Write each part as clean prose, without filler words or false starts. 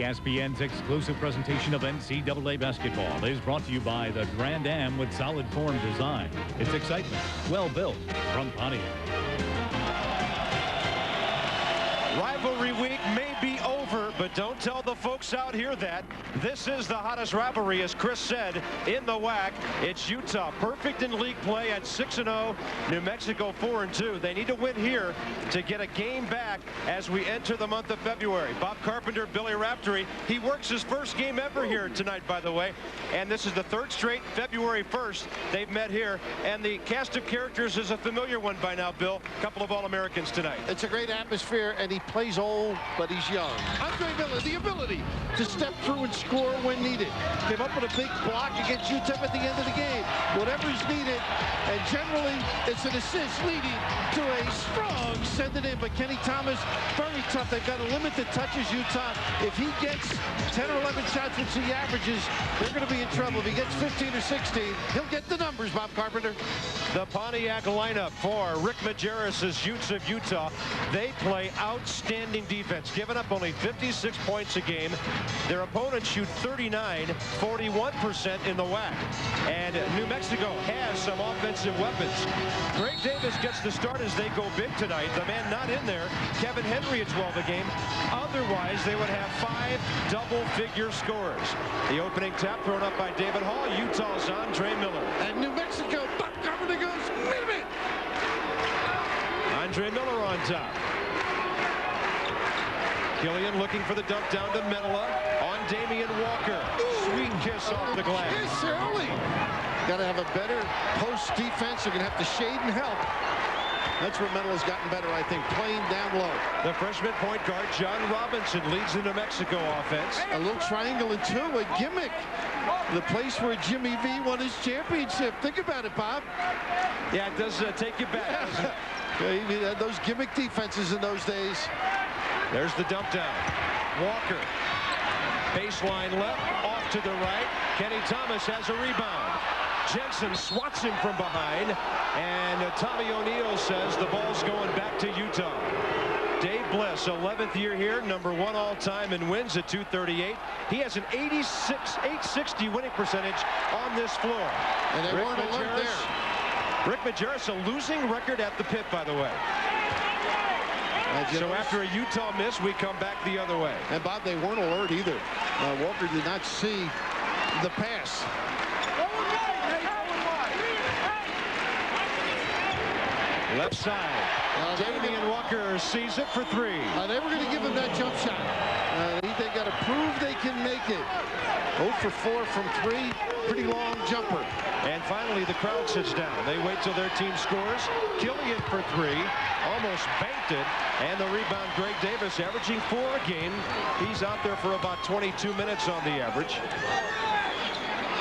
ESPN's exclusive presentation of NCAA basketball is brought to you by the Grand Am with solid form design. It's excitement, well built, from Pontiac. Rivalry week may be over, but don't tell the folks out here that. This is the hottest rivalry, as Chris said, in the WAC. It's Utah, perfect in league play at 6-0. New Mexico 4-2. They need to win here to get a game back as we enter the month of February. Bob Carpenter, Billy Raftery. He works his first game ever here tonight, by the way. And this is the third straight February 1st they've met here. And the cast of characters is a familiar one by now, Bill. A couple of All-Americans tonight. It's a great atmosphere, and he plays old, but he's young. Andre Miller, the ability to step through and score when needed. Came up with a big block against UTEP at the end of the game. Whatever's needed, and generally it's an assist leading to a strong send it in. But Kenny Thomas, very tough. They've got to limit the touches, Utah. If he gets 10 or 11 shots, which he averages, they're going to be in trouble. If he gets 15 or 16, he'll get the numbers, Bob Carpenter. The Pontiac lineup for Rick Majerus' Utes of Utah. They play outstanding defense, giving up only 56 points a game. Their opponents shoot 39, 41% in the WAC. And New Mexico has some offensive weapons. Greg Davis gets the start as they go big tonight. The man not in there, Kevin Henry, at 12 a game. Otherwise, they would have 5 double-figure scorers. The opening tap thrown up by David Hall. Utah's Andre Miller. And New Mexico, Bob Carpenter goes, minute. Andre Miller on top. Killian looking for the dump down to Medela on Damian Walker. Sweet kiss off the glass. Kiss early. Got to have a better post defense. You're going to have to shade and help. That's where Medela's gotten better, I think, playing down low. The freshman point guard, John Robinson, leads the New Mexico offense. A little triangle and two, a gimmick. The place where Jimmy V won his championship. Think about it, Bob. Yeah, it does take you back. Yeah, he had those gimmick defenses in those days. There's the dump down. Walker. Baseline left, off to the right. Kenny Thomas has a rebound. Jensen swats him from behind. And Tommy O'Neill says the ball's going back to Utah. Dave Bliss, 11th year here, #1 all-time in wins at 238. He has an 860 winning percentage on this floor. And they weren't alert there. Rick Majerus, a losing record at the pit, by the way. So after a Utah miss, we come back the other way. And Bob, they weren't alert either. Walker did not see the pass. Left side. Damian Walker sees it for 3. They were going to give him that jump shot. They got to prove they can make it. 0 for 4 from 3. Pretty long jumper. And finally, the crowd sits down. They wait till their team scores. Killian for 3. Almost banked it. And the rebound, Greg Davis, averaging 4 a game. He's out there for about 22 minutes on the average.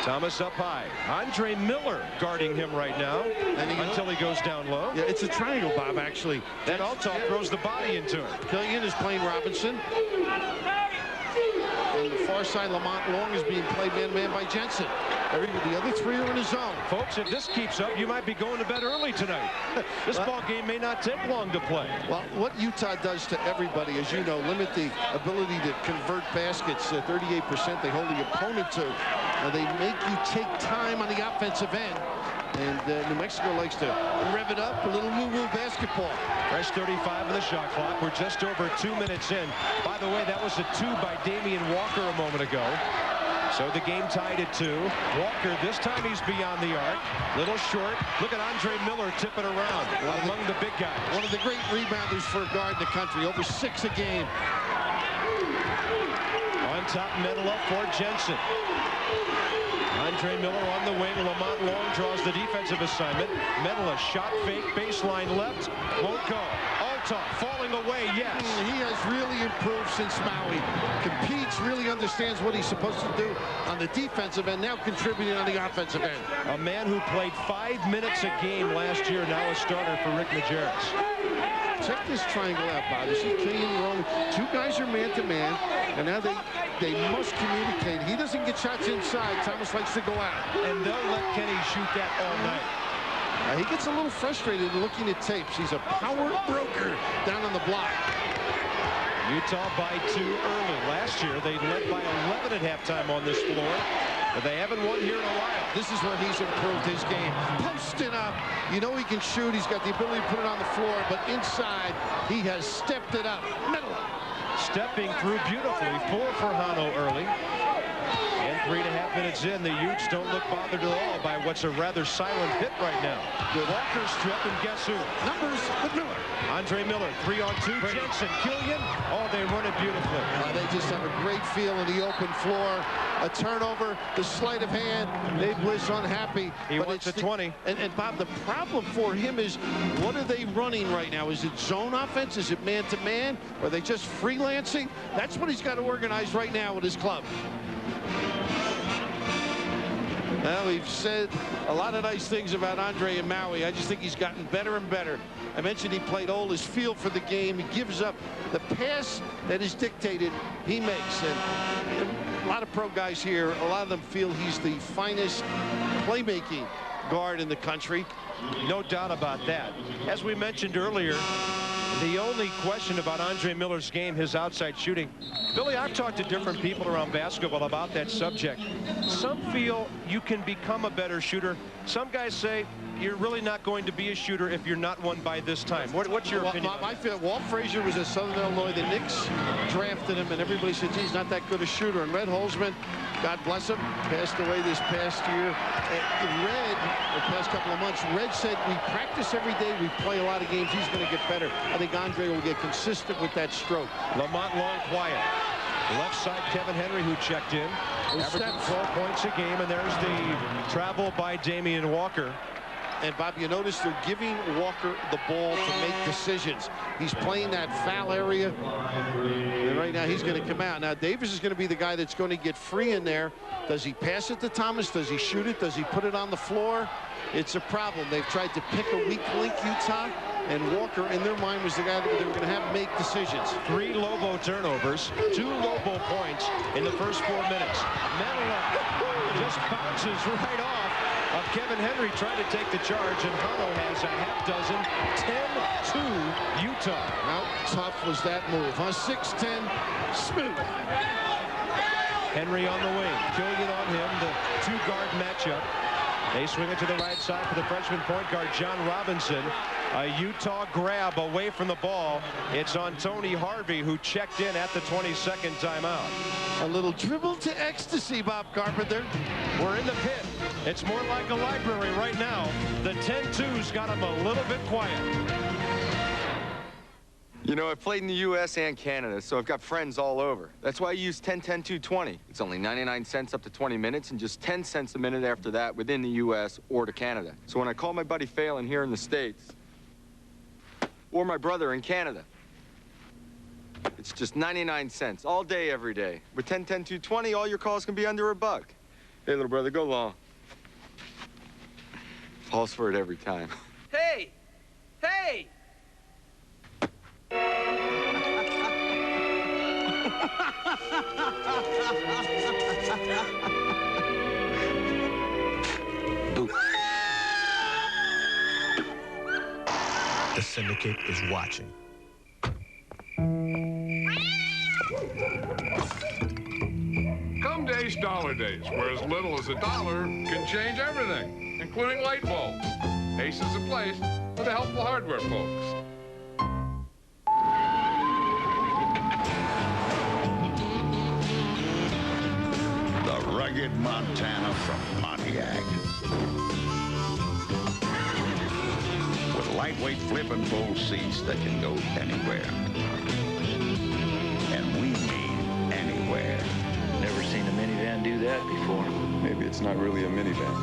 Thomas up high. Andre Miller guarding him right now until he goes down low. Yeah, it's a triangle, Bob, actually. Then Althoff throws the body into it. Killian is playing Robinson. On the far side, Lamont Long is being played man-to-man by Jensen. The other 3 are in his zone. Folks, if this keeps up, you might be going to bed early tonight. This ball game may not take long to play. Well, what Utah does to everybody, as you know, limit the ability to convert baskets. 38% they hold the opponent to. They make you take time on the offensive end. And New Mexico likes to rev it up, a little woo-woo basketball. Fresh 35 of the shot clock. We're just over 2 minutes in. By the way, that was a 2 by Damian Walker a moment ago. So the game tied at 2. Walker, this time he's beyond the arc. Little short. Look at Andre Miller tipping around among the big guys. One of the great rebounders for a guard in the country. Over 6 a game. On top, Medela for Jensen. Andre Miller on the wing. Lamont Long draws the defensive assignment. Medela shot fake, baseline left. Won't go. Althoff falling away, yes. He has really improved since Maui. Competes, really understands what he's supposed to do on the defensive end, now contributing on the offensive end. A man who played 5 minutes a game last year, now a starter for Rick Majerus. Check this triangle out, Bob. You see Killian wrong. 2 guys are man-to-man, and now they must communicate. He doesn't get shots inside. Thomas likes to go out. And they'll let Kenny shoot that all night. He gets a little frustrated looking at tapes. He's a power broker down on the block. Utah by 2 early. Last year, they led by 11 at halftime on this floor, but they haven't won here in a while. This is where he's improved his game. Posting up. You know he can shoot. He's got the ability to put it on the floor, but inside, he has stepped it up. Middle. Stepping through beautifully. 4 for Hano early. And 3.5 minutes in, the Utes don't look bothered at all by what's a rather silent hit right now. The Walker strip, and guess who? Numbers with Miller. Andre Miller, 3-on-2. Jensen, Killian. Oh, they run it beautifully. They just have a great feel in the open floor. A turnover, the sleight of hand. Dave Bliss unhappy. He wants a 20. And Bob, the problem for him is, what are they running right now? Is it zone offense? Is it man-to-man? Are they just freelancing? That's what he's got to organize right now with his club. Well, we've said a lot of nice things about Andre and Maui. I just think he's gotten better and better. I mentioned he played all his feel for the game. He gives up the pass that is dictated, he makes. And a lot of pro guys here, a lot of them feel he's the finest playmaking guard in the country. No doubt about that. As we mentioned earlier, the only question about Andre Miller's game, his outside shooting. Billy, I've talked to different people around basketball about that subject. Some feel you can become a better shooter. Some guys say you're really not going to be a shooter if you're not one by this time. What's your opinion? I feel Walt Frazier was at Southern Illinois. The Knicks drafted him, and everybody said, geez, he's not that good a shooter. And Red Holzman, God bless him, passed away this past year. Red, the past couple of months, Red said, we practice every day, we play a lot of games, he's going to get better. I think Andre will get consistent with that stroke. Lamont Long quiet. Left side, Kevin Henry, who checked in. Averaging 12 points a game, and there's the travel by Damian Walker. And Bob, you notice they're giving Walker the ball to make decisions. He's playing that foul area, and right now he's going to come out. Now Davis is going to be the guy that's going to get free in there. Does he pass it to Thomas? Does he shoot it? Does he put it on the floor? It's a problem. They've tried to pick a weak link, Utah, and Walker, in their mind, was the guy that they were going to have make decisions. 3 Lobo turnovers, 2 Lobo points in the first 4 minutes. Menela just bounces right off of Kevin Henry trying to take the charge, and Hano has a half dozen. 10-2 Utah. How tough was that move, huh? 6-10, smooth. Henry on the wing, Killian on him, the 2-guard matchup. They swing it to the right side for the freshman point guard, John Robinson. A Utah grab away from the ball. It's on Tony Harvey, who checked in at the 22nd timeout. A little dribble to ecstasy, Bob Carpenter. We're in the pit. It's more like a library right now. The 10-2's got him a little bit quiet. You know, I've played in the U.S. and Canada, so I've got friends all over. That's why I use 10-10-2-20. It's only 99 cents up to 20 minutes and just 10 cents a minute after that within the U.S. or to Canada. So when I call my buddy Phelan here in the States, or my brother in Canada, it's just 99 cents all day, every day. With 10-10-2-20, all your calls can be under $1. Hey, little brother, go long. Falls for it every time. Hey! Hey! The syndicate is watching. Come days, dollar days, where as little as $1 can change everything, including light bulbs. Ace is the place for the helpful hardware folks. The rugged Montana from Pontiac. With lightweight flip and fold seats that can go anywhere. And we mean anywhere. Never seen a minivan do that before. Maybe it's not really a minivan.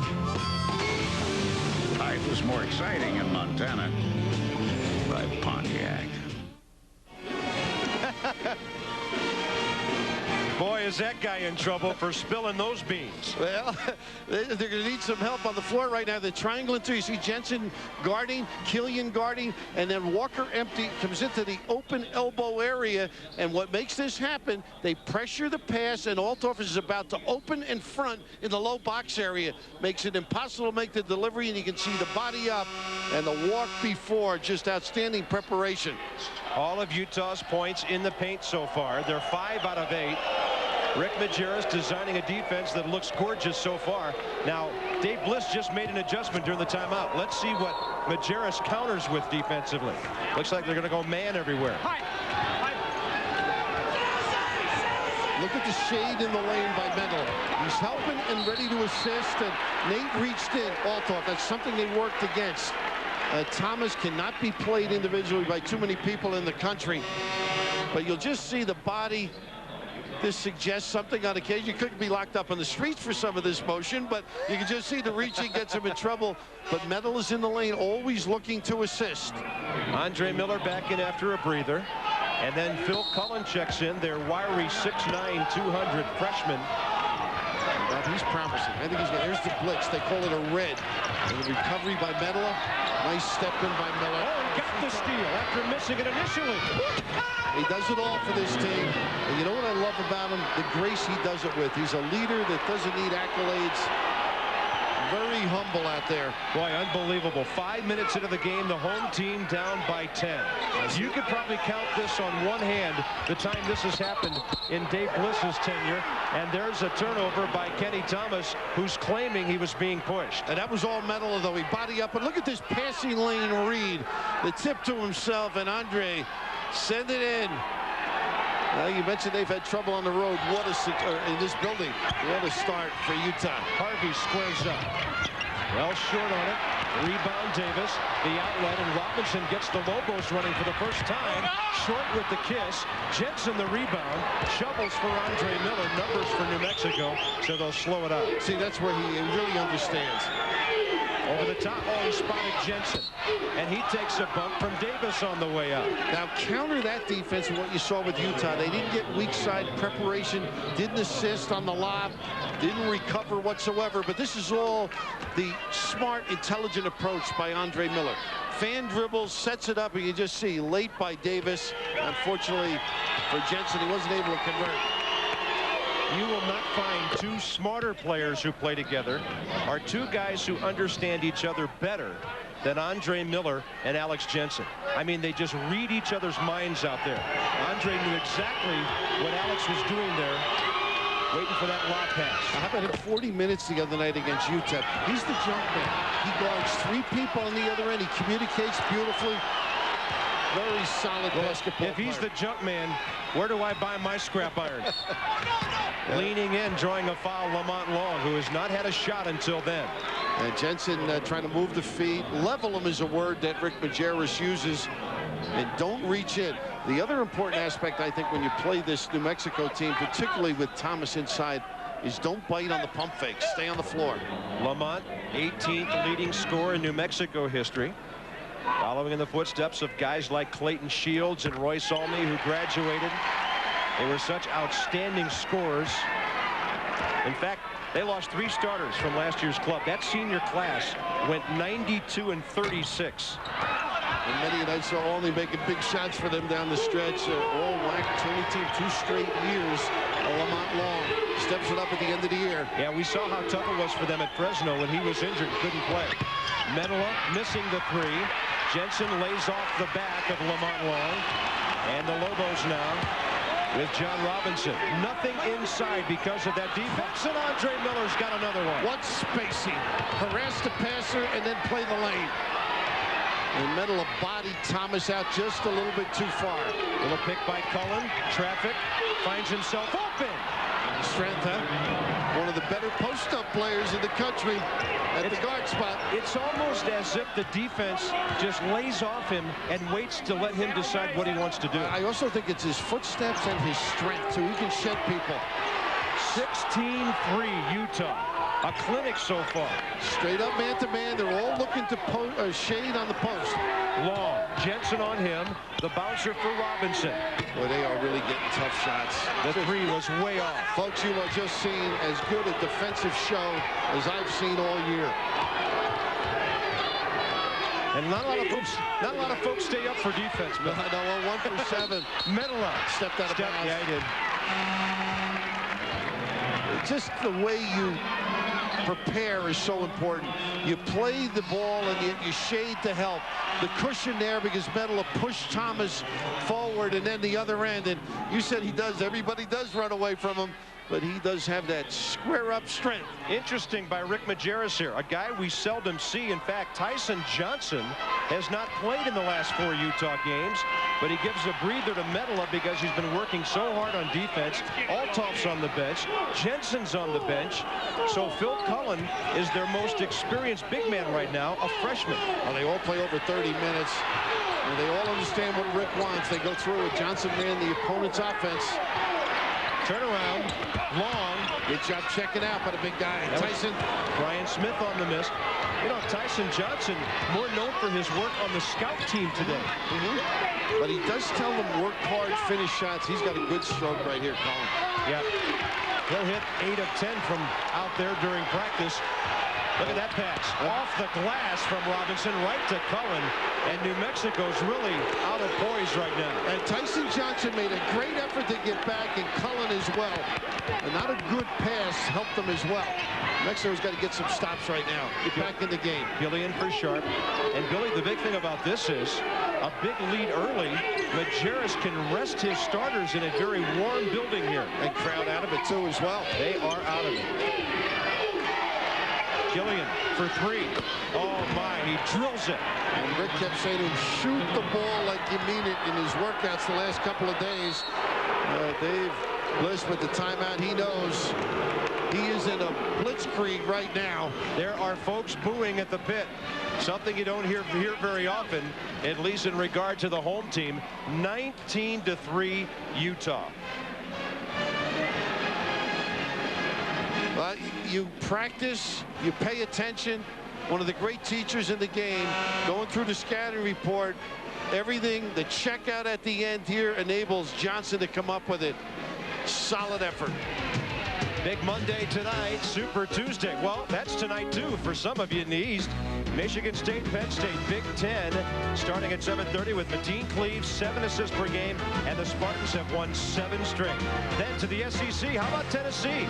Life was more exciting in Montana by Pontiac. Boy, is that guy in trouble for spilling those beans? Well, they're going to need some help on the floor right now. They're triangling through. You see Jensen guarding, Killian guarding, and then Walker empty comes into the open elbow area. And what makes this happen, they pressure the pass, and Althoff is about to open in front in the low box area. Makes it impossible to make the delivery, and you can see the body up and the walk before. Just outstanding preparation. All of Utah's points in the paint so far. They're 5 out of 8. Rick Majerus designing a defense that looks gorgeous so far. Now, Dave Bliss just made an adjustment during the timeout. Let's see what Majerus counters with defensively. Looks like they're going to go man everywhere. Look at the shade in the lane by Mendel. He's helping and ready to assist, and Nate reached in. Althoff, that's something they worked against. Thomas cannot be played individually by too many people in the country. But you'll just see the body. This suggests something on occasion. You couldn't be locked up on the streets for some of this motion, but you can just see the reaching gets him in trouble. But Mendel is in the lane, always looking to assist. Andre Miller back in after a breather. And then Phil Cullen checks in, their wiry 6'9", 200 freshman. Well, he's promising. I think he's going. There's the blitz. They call it a red. And the recovery by Mendel. Nice step in by Miller. Oh, and got the steal after missing it initially. He does it all for this team. And you know what I love about him? The grace he does it with. He's a leader that doesn't need accolades. Very humble out there. Boy, unbelievable. 5 minutes into the game, the home team down by 10. You could probably count this on one hand, the time this has happened in Dave Bliss's tenure. And there's a turnover by Kenny Thomas, who's claiming he was being pushed. And that was all Mendel, though. He body up. And look at this passing lane read. The tip to himself, and send it in. Now, you mentioned they've had trouble on the road. What a in this building. What a start for Utah. Harvey squares up. Well short on it. Rebound Davis. The outlet, and Robinson gets the Lobos running for the first time. Short with the kiss. Jensen the rebound. Shovels for Andre Miller. Numbers for New Mexico, so they'll slow it up. See, that's where he really understands. Over the top. Oh, he spotted Jensen. And he takes a bump from Davis on the way up. Now, counter that defense and what you saw with Utah. They didn't get weak side preparation, didn't assist on the lob, didn't recover whatsoever. But this is all the smart, intelligent approach by Andre Miller. Fan dribbles, sets it up, and you just see late by Davis. Unfortunately for Jensen, he wasn't able to convert. You will not find two smarter players who play together, or two guys who understand each other better than Andre Miller and Alex Jensen. I mean, they just read each other's minds out there. Andre knew exactly what Alex was doing there, waiting for that lob pass. How about him 40 minutes the other night against Utah? He's the jump man. He guards 3 people on the other end. He communicates beautifully. Very solid basketball If he's player. the jump man, where do I buy my scrap iron? Leaning in, drawing a foul, Lamont Long, who has not had a shot until then. And Jensen trying to move the feet. Level him is a word that Rick Majerus uses. And don't reach in. The other important aspect, I think, when you play this New Mexico team, particularly with Thomas inside, is don't bite on the pump fake. Stay on the floor. Lamont, 18th leading scorer in New Mexico history. Following in the footsteps of guys like Clayton Shields and Royce Olney, who graduated. They were such outstanding scorers. In fact, they lost 3 starters from last year's club. That senior class went 92 and 36. And many nights saw Olney making big shots for them down the stretch. All WAC tourney team 2 straight years. Lamont Long steps it up at the end of the year. Yeah, we saw how tough it was for them at Fresno when he was injured and couldn't play. Mendel missing the 3. Jensen lays off the back of Lamont Long. And the Lobos now with John Robinson. Nothing inside because of that defense. And Andre Miller's got another one. What spacing. Harass the passer and then play the lane. And Mendel bodied Thomas out just a little bit too far. Little pick by Cullen. Traffic. Finds himself open. Strength, huh? One of the better post-up players in the country at the guard spot. It's almost as if the defense just lays off him and waits to let him decide what he wants to do. I also think it's his footsteps and his strength, too. He can shed people. 16-3 Utah. A clinic so far. Straight up man-to-man. They're all looking to shade on the post. Long. Jensen on him. The bouncer for Robinson. Boy, they are really getting tough shots. The three was way off. Folks, you are just seeing as good a defensive show as I've seen all year. And not a lot of folks stay up for defense. No, 1 for 7. Medela stepped out of bounds. Yeah, he did. Just the way you prepare is so important. You play the ball and you shade to help. The cushion there because Medela pushed Thomas forward and then the other end. And you said he does. Everybody does run away from him. But he does have that square-up strength. Interesting by Rick Majerus here, a guy we seldom see. In fact, Tyson Johnson has not played in the last 4 Utah games, but he gives a breather to Medela because he's been working so hard on defense. Altoff's on the bench. Jensen's on the bench. So Phil Cullen is their most experienced big man right now, a freshman. Well, they all play over 30 minutes, and they all understand what Rick wants. They go through it. Johnson ran the opponent's offense. Turnaround, long. Good job checking out by the big guy. Tyson. Brian Smith on the miss. You know, Tyson Johnson, more known for his work on the scout team today. But he does tell them work hard, finish shots. He's got a good stroke right here, Colin. Yeah. He'll hit 8 of 10 from out there during practice. Look at that pass. Off the glass from Robinson right to Cullen. And New Mexico's really out of poise right now. And Tyson Johnson made a great effort to get back, and Cullen as well. And not a good pass helped them as well. Mexico's got to get some stops right now. Get back in the game. Gillian for Sharp. And Billy, the big thing about this is a big lead early. Majerus can rest his starters in a very warm building here. And crowd out of it too as well. They are out of it. Gillian for 3. Oh my, he drills it. And Rick kept saying to him, shoot the ball like you mean it in his workouts the last couple of days. Dave Bliss with the timeout. He knows he is in a blitzkrieg right now. There are folks booing at the pit. Something you don't hear very often, at least in regard to the home team. 19-3 Utah. You practice, you pay attention. One of the great teachers in the game, going through the scouting report, everything, the checkout at the end here enables Johnson to come up with it. Solid effort. Big Monday tonight, Super Tuesday. Well, that's tonight too for some of you in the East. Michigan State, Penn State, Big Ten, starting at 7:30 with Mateen Cleaves, 7 assists per game, and the Spartans have won 7 straight. Then to the SEC, how about Tennessee?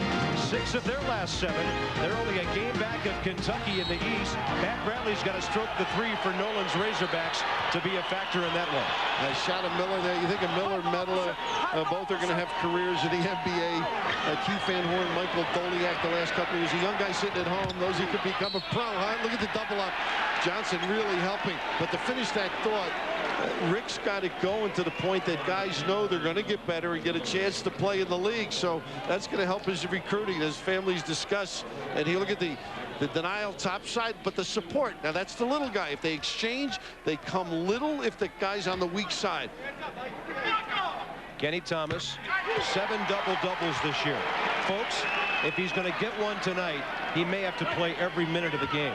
6 of their last 7. They're only a game back of Kentucky in the East. Pat Bradley's got to stroke the 3 for Nolan's Razorbacks to be a factor in that one. A shot of Miller there. You think of Miller, Medela, both are going to have careers in the NBA. Keith Van Horn, Michael Doliak the last couple of years. A young guy sitting at home knows he could become a pro. Huh? Look at the double up. Johnson really helping. But to finish that thought, Rick's got it going to the point that guys know they're going to get better and get a chance to play in the league. So that's going to help his recruiting as families discuss. And he look at the denial top side, but the support. Now that's the little guy. If they exchange, they come little if the guy's on the weak side. Kenny Thomas, 7 double-doubles this year. Folks, if he's going to get one tonight, he may have to play every minute of the game.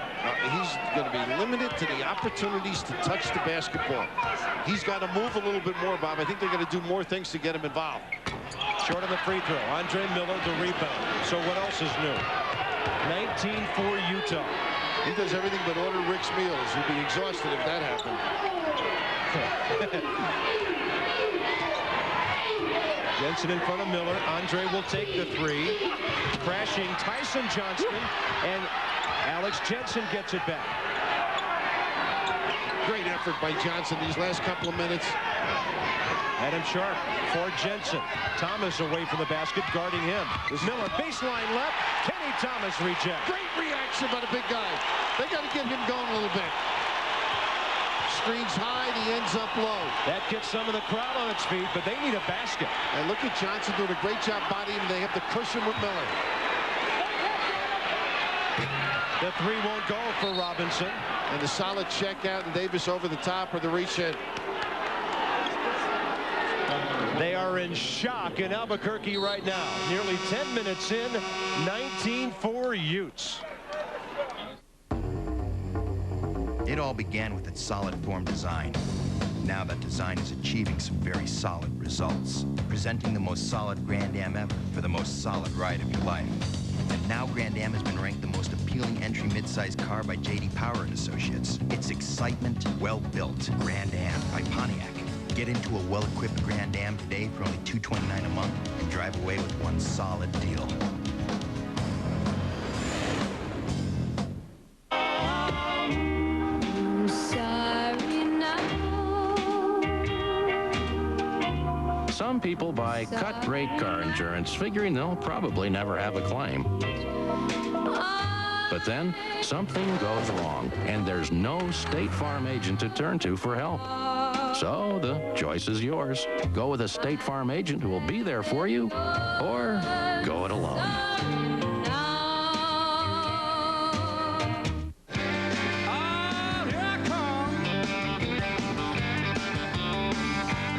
He's going to be limited to the opportunities to touch the basketball. He's got to move a little bit more, Bob. I think they're going to do more things to get him involved. Short on the free throw. Andre Miller, the rebound. So what else is new? 19-4 Utah. He does everything but order Rick's meals. He'd be exhausted if that happened. Jensen in front of Miller. Andre will take the 3. Crashing Tyson Johnson, and Alex Jensen gets it back. Great effort by Johnson these last couple of minutes. Adam Sharp for Jensen. Thomas away from the basket, guarding him. Miller, baseline left. Kenny Thomas reject. Great reaction by the big guy. They got to get him going a little bit. Screens high, he ends up low. That gets some of the crowd on its feet, but they need a basket. And look at Johnson doing a great job bodying him. They have the cushion with Miller. The 3 won't go for Robinson. And the solid check out and Davis over the top or the reach in. They are in shock in Albuquerque right now. Nearly 10 minutes in, 19-4 Utes. It all began with its solid form design. Now that design is achieving some very solid results, presenting the most solid Grand Am ever for the most solid ride of your life. And now Grand Am has been ranked the most appealing entry midsize car by J.D. Power and Associates. It's excitement, well-built. Grand Am by Pontiac. Get into a well-equipped Grand Am today for only $229 a month and drive away with one solid deal. Some people buy cut-rate car insurance figuring they'll probably never have a claim. But then something goes wrong and there's no State Farm agent to turn to for help. So the choice is yours. Go with a State Farm agent who will be there for you, or go it alone.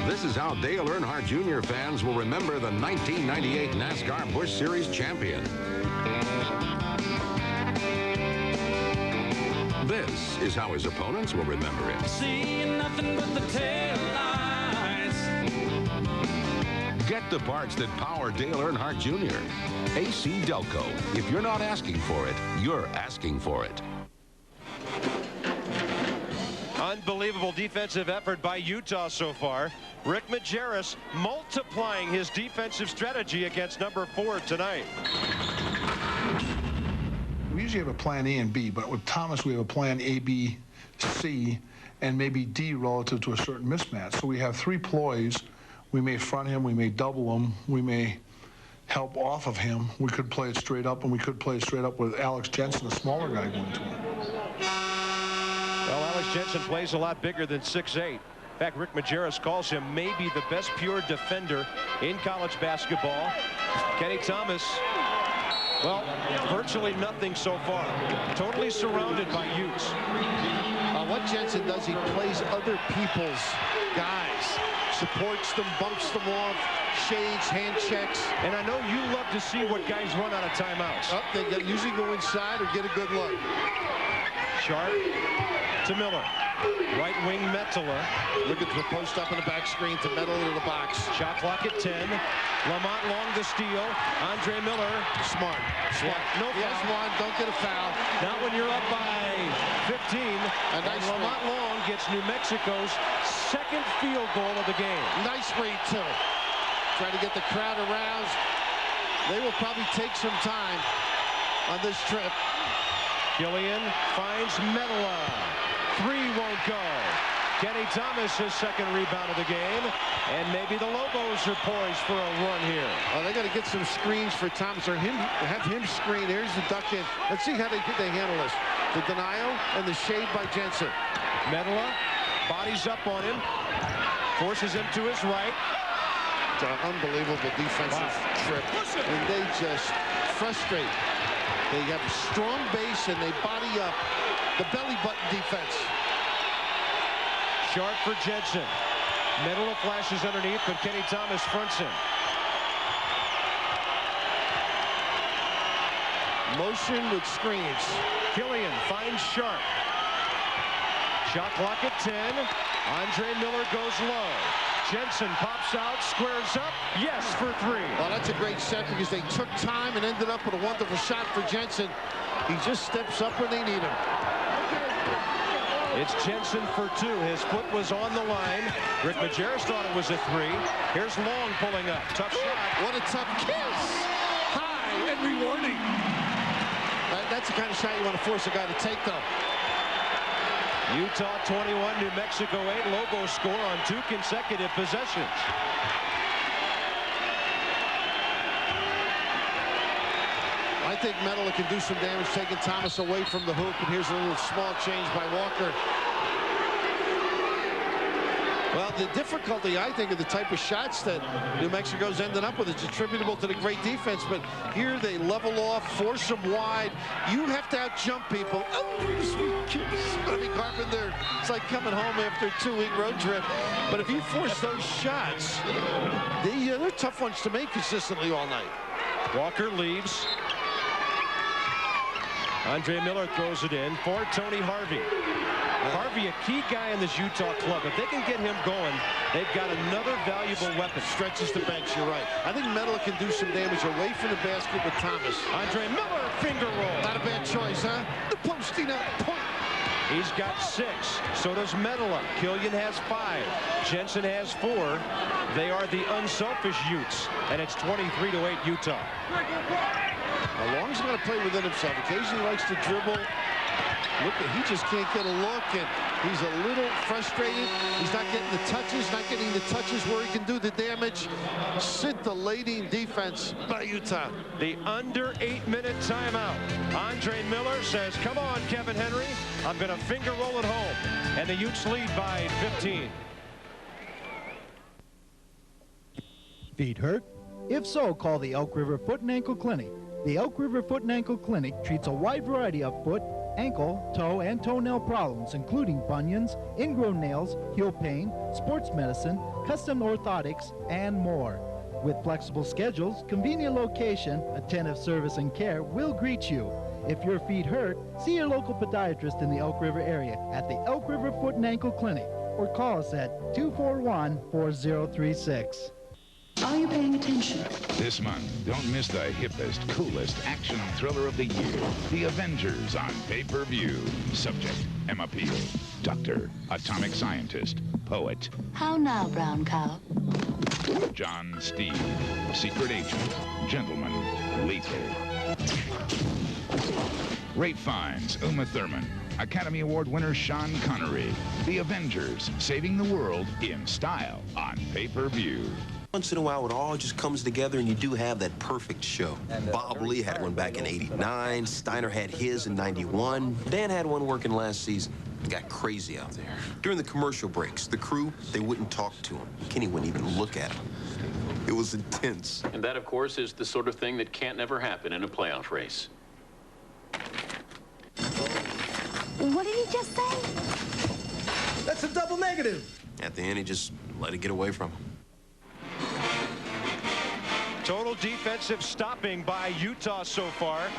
This is how Dale Earnhardt Jr. fans will remember the 1998 NASCAR Busch Series champion. This is how his opponents will remember him. Seeing nothing but the tail lights. Get the parts that power Dale Earnhardt Jr. AC Delco. If you're not asking for it, you're asking for it. Unbelievable defensive effort by Utah so far. Rick Majerus multiplying his defensive strategy against number 4 tonight. We usually have a plan A and B, but with Thomas we have a plan A, B, C, and maybe D relative to a certain mismatch. So we have 3 ploys. We may front him, we may double him, we may help off of him. We could play it straight up, and we could play it straight up with Alex Jensen, a smaller guy, going to him. Well, Alex Jensen plays a lot bigger than 6'8". In fact, Rick Majerus calls him maybe the best pure defender in college basketball. Kenny Thomas, well, virtually nothing so far. Totally surrounded by Utes. What Jensen does, he plays other people's guys. Supports them, bumps them off, shades, hand checks. And I know you love to see what guys run out of timeouts. They usually go inside or get a good look. Sharp to Miller. Right wing Metala. Look at the post up in the back screen to Metala to the box. Shot clock at 10. Lamont Long the steal. Andre Miller. Smart. Yeah, no foul. Yes, one. Don't get a foul. Not when you're up by 15. A nice Lamont Long gets New Mexico's second field goal of the game. Nice read, too. Trying to get the crowd aroused. They will probably take some time on this trip. Killian finds Metala. 3 won't go. Kenny Thomas, his second rebound of the game. And maybe the Lobos are poised for a run here. Oh, they got to get some screens for Thomas, or have him screen. Here's the duck in. Let's see how they handle this. The denial and the shade by Jensen. Metala bodies up on him. Forces him to his right. It's an unbelievable defensive trip. And they just frustrate. They have a strong base and they body up. The belly button defense. Sharp for Jensen. Metala flashes underneath, but Kenny Thomas fronts him. Motion with screens. Killian finds Sharp. Shot clock at 10. Andre Miller goes low. Jensen pops out, squares up. Yes for 3. Well, that's a great set because they took time and ended up with a wonderful shot for Jensen. He just steps up when they need him. It's Jensen for 2. His foot was on the line. Rick Majerus thought it was a 3. Here's Long pulling up. Tough shot. What a tough kiss. High and rewarding. That's the kind of shot you want to force a guy to take, though. Utah 21, New Mexico 8. Lobos score on 2 consecutive possessions. I think Metala can do some damage, taking Thomas away from the hoop. And here's a little small change by Walker. Well, the difficulty, I think, of the type of shots that New Mexico's ended up with is attributable to the great defense. But here they level off, force them wide. You have to out-jump people. Oh, sweet kids. I mean, Carpenter, it's like coming home after a 2-week road trip. But if you force those shots, they're tough ones to make consistently all night. Walker leaves. Andre Miller throws it in for Tony Harvey. Harvey, a key guy in this Utah club. If they can get him going, they've got another valuable weapon. Stretches the bench, you're right. I think Medela can do some damage away from the basket with Thomas. Andre Miller, finger roll. Not a bad choice, huh? The posting up point. He's got 6. So does Medela. Killian has 5. Jensen has 4. They are the unselfish Utes. And it's 23-8 Utah. Now, Long's going to play within himself. Occasionally likes to dribble. Look, he just can't get a look, and he's a little frustrated. He's not getting the touches, where he can do the damage. Scintillating defense by Utah. The under 8-minute timeout. Andre Miller says, come on, Kevin Henry. I'm going to finger roll it home. And the Utes lead by 15. Feet hurt? If so, call the Elk River Foot and Ankle Clinic. The Elk River Foot and Ankle Clinic treats a wide variety of foot, ankle, toe, and toenail problems, including bunions, ingrown nails, heel pain, sports medicine, custom orthotics, and more. With flexible schedules, convenient location, attentive service and care will greet you. If your feet hurt, see your local podiatrist in the Elk River area at the Elk River Foot and Ankle Clinic, or call us at 241-4036. Are you paying attention? This month, don't miss the hippest, coolest action thriller of the year. The Avengers on pay-per-view. Subject, Emma Peel. Doctor, atomic scientist, poet. How now, brown cow? John Steed, secret agent, gentleman, lethal. Rafe Fiennes, Uma Thurman. Academy Award winner Sean Connery. The Avengers, saving the world in style on pay-per-view. Once in a while, it all just comes together, and you do have that perfect show. Bob Lee had one back in '89. Steiner had his in '91. Dan had one working last season. It got crazy out there. During the commercial breaks, the crew, they wouldn't talk to him. Kenny wouldn't even look at him. It was intense. And that, of course, is the sort of thing that can't never happen in a playoff race. What did he just say? That's a double negative. At the end, he just let it get away from him. Total defensive stopping by Utah so far.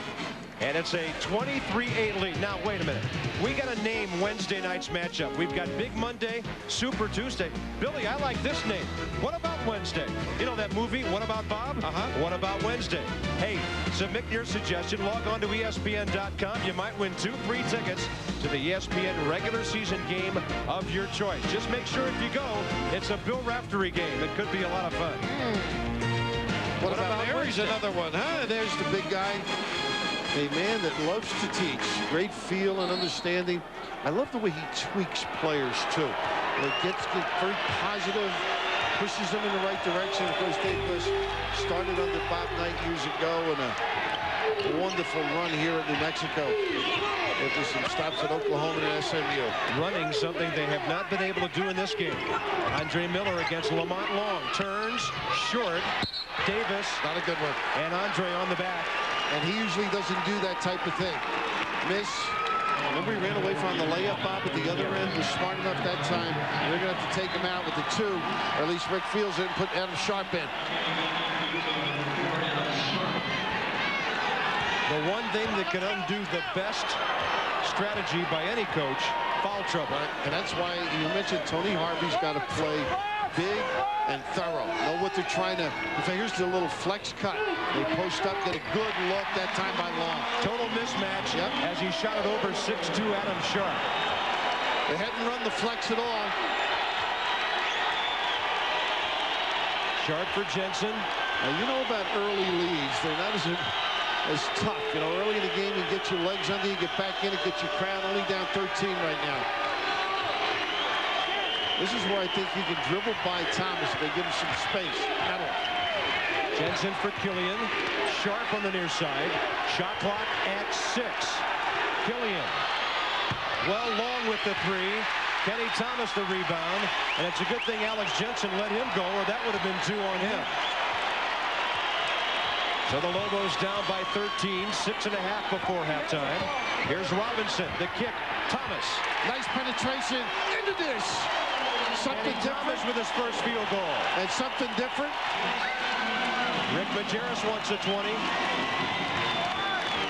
And it's a 23-8 lead. Now, wait a minute. We got to name Wednesday night's matchup. We've got Big Monday, Super Tuesday. Billy, I like this name. What about Wednesday? You know that movie, What About Bob? What about Wednesday? Hey, submit your suggestion. Log on to ESPN.com. You might win 2 free tickets to the ESPN regular season game of your choice. Just make sure if you go, it's a Bill Raftery game. It could be a lot of fun. What about there's another one, huh? There's the big guy. A man that loves to teach. Great feel and understanding. I love the way he tweaks players, too. It gets very positive, pushes them in the right direction. Of course, Dave Bush started under Bob Knight years ago, and a wonderful run here at New Mexico. After some stops at Oklahoma and SMU. Running something they have not been able to do in this game. Andre Miller against Lamont Long. Turns, short. Davis. Not a good one. And Andre on the back. And he usually doesn't do that type of thing. Miss. Remember he ran away from the layup, Bob, at the other end. Was smart enough that time. They're going to have to take him out with the 2. Or at least Rick Fields didn't put Adam Sharp in. The one thing that can undo the best strategy by any coach, foul trouble. Right. And that's why you mentioned Tony Harvey's got to play big and thorough. Know what they're trying to. Here's the little flex cut. They post up, get a good look that time by Long. Total mismatch as he shot it over 6'2" Adam Sharp. They hadn't run the flex at all. Sharp for Jensen. Now, you know about early leads. They're not as tough. You know, early in the game, you get your legs under, you get back in and get your crowd. Only down 13 right now. This is where I think you can dribble by Thomas if they give him some space. Medal. Jensen for Killian. Sharp on the near side. Shot clock at 6. Killian. Well, Long with the 3. Kenny Thomas the rebound, and it's a good thing Alex Jensen let him go, or that would have been 2 on him. So the Lobos down by 13, 6.5 before halftime. Here's Robinson, the kick, Thomas. Nice penetration into dish. Something different with his first field goal. And something different. Rick Majerus wants a 20.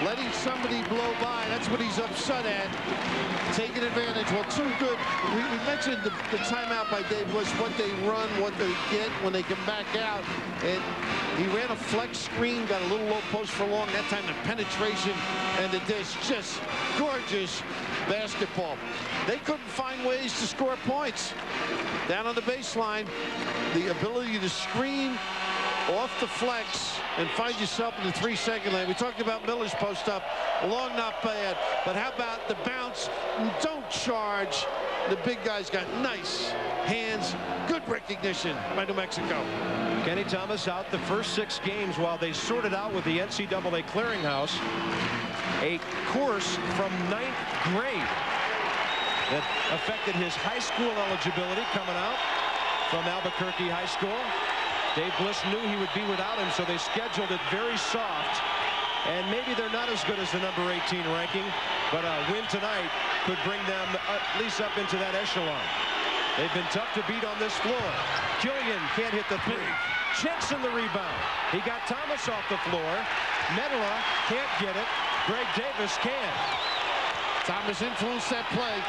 Letting somebody blow by, that's what he's upset at. Taking advantage. Well, too good. We mentioned the timeout by Dave Bush, what they run, what they get when they come back out. And he ran a flex screen, got a little low post for long. That time the penetration and the dish, just gorgeous basketball. They couldn't find ways to score points. Down on the baseline, the ability to screen off the flex and find yourself in the 3-second lane. We talked about Miller's post up. Long, not bad. But how about the bounce? Don't charge. The big guy's got nice hands. Good recognition by New Mexico. Kenny Thomas out the first 6 games while they sorted out with the NCAA clearinghouse a course from 9th grade that affected his high school eligibility coming out from Albuquerque High School. Dave Bliss knew he would be without him, so they scheduled it very soft. And maybe they're not as good as the number 18 ranking, but a win tonight could bring them at least up into that echelon. They've been tough to beat on this floor. Killian can't hit the 3. Jensen the rebound. He got Thomas off the floor. Medela can't get it. Greg Davis can. Thomas influenced that play.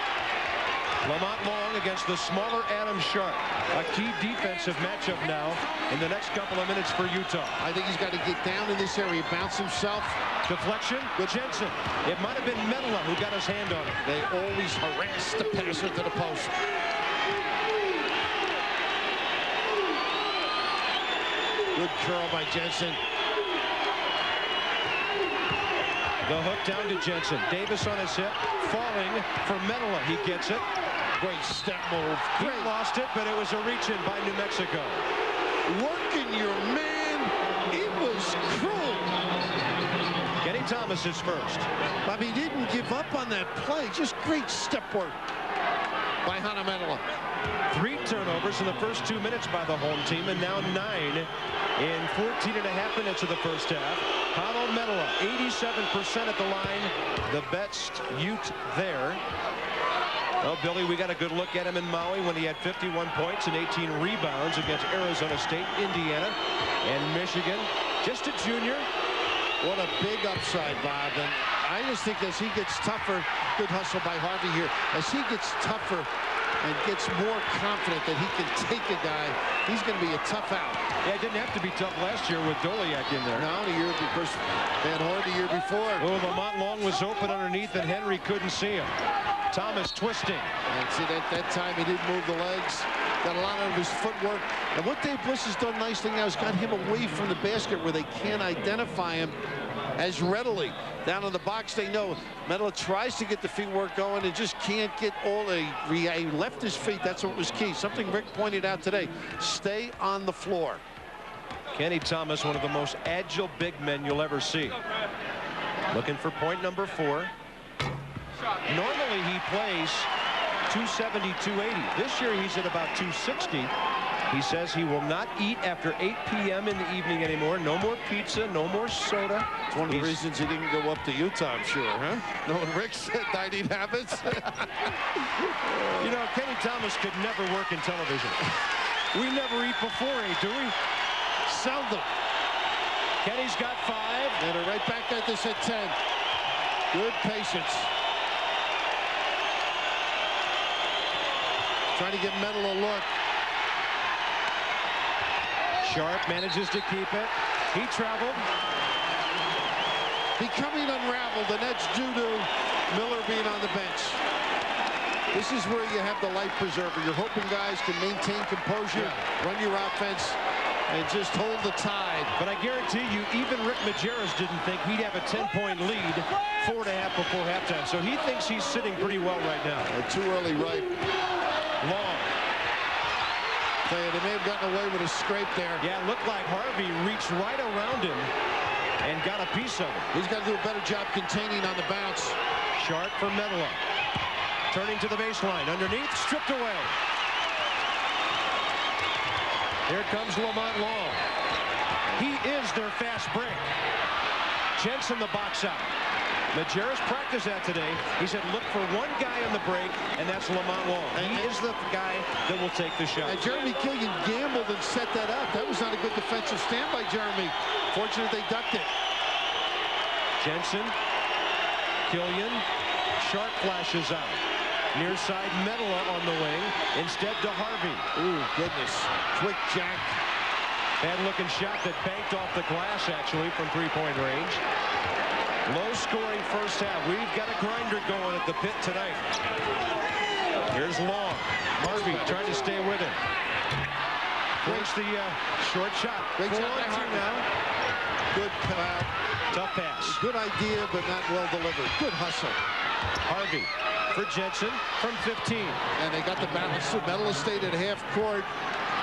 Lamont Long against the smaller Adam Sharp. A key defensive matchup now in the next couple of minutes for Utah. I think he's got to get down in this area, bounce himself. Deflection with Jensen. It might have been Medela who got his hand on it. They always harass the passer to the post. Good curl by Jensen. The hook down to Jensen. Davis on his hip, falling for Medela. He gets it. Great step move. He lost it, but it was a reach-in by New Mexico. Working your man. It was cruel. Kenny Thomas is first. But he didn't give up on that play. Just great step work by Hana Medela. 3 turnovers in the first 2 minutes by the home team, and now 9 in 14.5 minutes of the first half. Hana Medela, 87% at the line. The best Ute there. Well, Billy, we got a good look at him in Maui when he had 51 points and 18 rebounds against Arizona State, Indiana, and Michigan. Just a junior. What a big upside, Bob. And I just think as he gets tougher, good hustle by Harvey here, as he gets tougher and gets more confident that he can take a guy, he's going to be a tough out. Yeah, it didn't have to be tough last year with Doliak in there. No, the year before, Van Horn the year before. Oh, Lamont Long was open underneath, and Henry couldn't see him. Thomas twisting. And see, that time he didn't move the legs. Got a lot of his footwork. And what Dave Bliss has done nicely now is got him away from the basket where they can't identify him as readily. Down in the box, they know Medela tries to get the feet work going and just can't get all the. He left his feet. That's what was key. Something Rick pointed out today. Stay on the floor. Kenny Thomas, one of the most agile big men you'll ever see. Looking for point number 4. Normally he plays 270, 280. This year he's at about 260. He says he will not eat after 8 p.m. in the evening anymore. No more pizza, no more soda. It's one of the reasons he didn't go up to Utah, I'm sure, huh? No, Rick said dining habits. You know, Kenny Thomas could never work in television. We never eat before 8, do we? Seldom. Kenny's got 5. And they're right back at this at 10. Good patience. Trying to get Medela a look. Sharp manages to keep it. He traveled. Becoming unraveled, and that's due to Miller being on the bench. This is where you have the life preserver. You're hoping guys can maintain composure, run your offense, and just hold the tide. But I guarantee you, even Rick Majerus didn't think he'd have a 10-point lead 4.5 before halftime. So he thinks he's sitting pretty well right now. Too early, right? Long. They may have gotten away with a scrape there. Yeah, it looked like Harvey reached right around him and got a piece of it. He's got to do a better job containing on the bounce. Sharp for Medela. Turning to the baseline. Underneath. Stripped away. Here comes Lamont Long. He is their fast break. Jensen the box out. Majerus practiced that today. He said, look for one guy on the break, and that's Lamont Long. And he is the guy that will take the shot. And Jeremy Killian gambled and set that up. That was not a good defensive stand by Jeremy. Fortunately, they ducked it. Jensen, Killian, sharp flashes out. Near side, Medela on the wing. Instead to Harvey. Ooh, goodness. Quick jack. Bad-looking shot that banked off the glass, actually, from three-point range. Low-scoring first half. We've got a grinder going at the pit tonight. Here's Long. Harvey trying to stay with him. Breaks the short shot. Great shot by Harvey now. Good tough pass. Good idea, but not well delivered. Good hustle. Harvey for Jensen from 15. And they got the balance. Medela stayed at half court.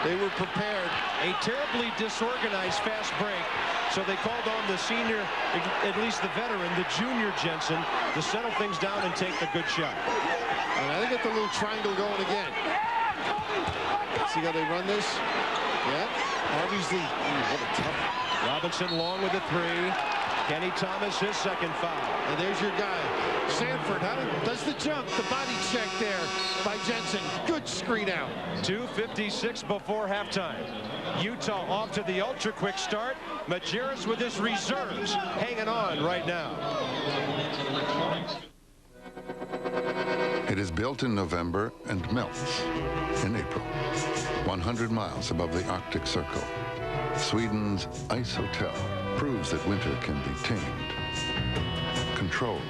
They were prepared. A terribly disorganized fast break. So they called on the senior, at least the veteran, the junior Jensen, to settle things down and take the good shot. And they get the little triangle going again. See how they run this? Yeah. Harvey's the... what a tough... Robinson Long with a three. Kenny Thomas, his second foul. And there's your guy. Sanford, does the jump. The body check there by Jensen. Good screen out. 2:56 before halftime. Utah off to the ultra-quick start. Majerus with his reserves hanging on right now. It is built in November and melts in April. 100 miles above the Arctic Circle. Sweden's Ice Hotel proves that winter can be tamed, controlled,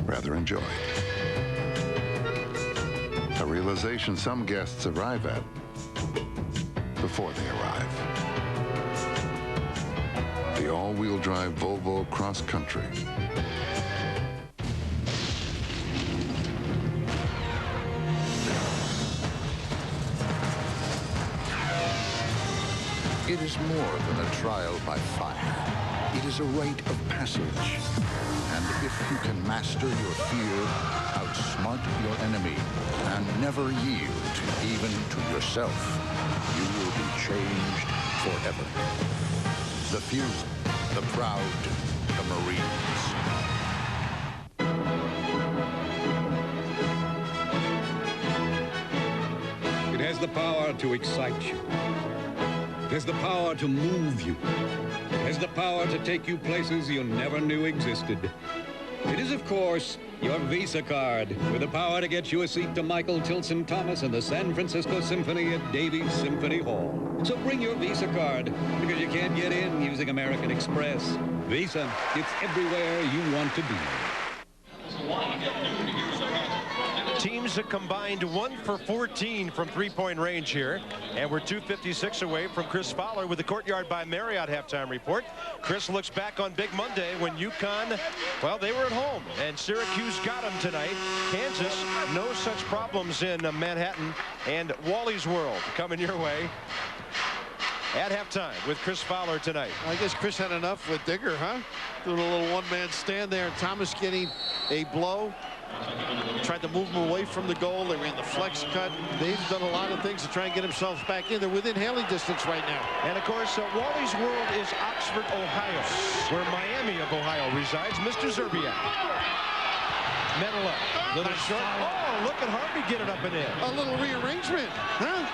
rather enjoyed. A realization some guests arrive at before they arrive. The all-wheel drive Volvo Cross Country. It is more than a trial by fire. It is a rite of passage. And if you can master your fear, outsmart your enemy, and never yield even to yourself, you will be changed forever. The few, the proud, the Marines. It has the power to excite you. It has the power to move you. It has the power to take you places you never knew existed. It is, of course, your Visa card, with the power to get you a seat to Michael Tilson Thomas and the San Francisco Symphony at Davies Symphony Hall. So bring your Visa card, because you can't get in using American Express. Visa, it's everywhere you want to be. Teams have combined 1 for 14 from three-point range here. And we're 2:56 away from Chris Fowler with the Courtyard by Marriott halftime report. Chris looks back on Big Monday when UConn, well, they were at home. And Syracuse got them tonight. Kansas, no such problems in Manhattan. And Wally's World coming your way at halftime with Chris Fowler tonight. I guess Chris had enough with Digger, huh? Doing a little one-man stand there. Thomas getting a blow. Tried to move him away from the goal. They ran the flex cut. They've done a lot of things to try and get themselves back in. They're within hailing distance right now. And, of course, Wally's World is Oxford, Ohio, where Miami of Ohio resides. Mr. Zerbiak. Medela. Little short. Oh, look at Harvey get it up and in. A little rearrangement, huh?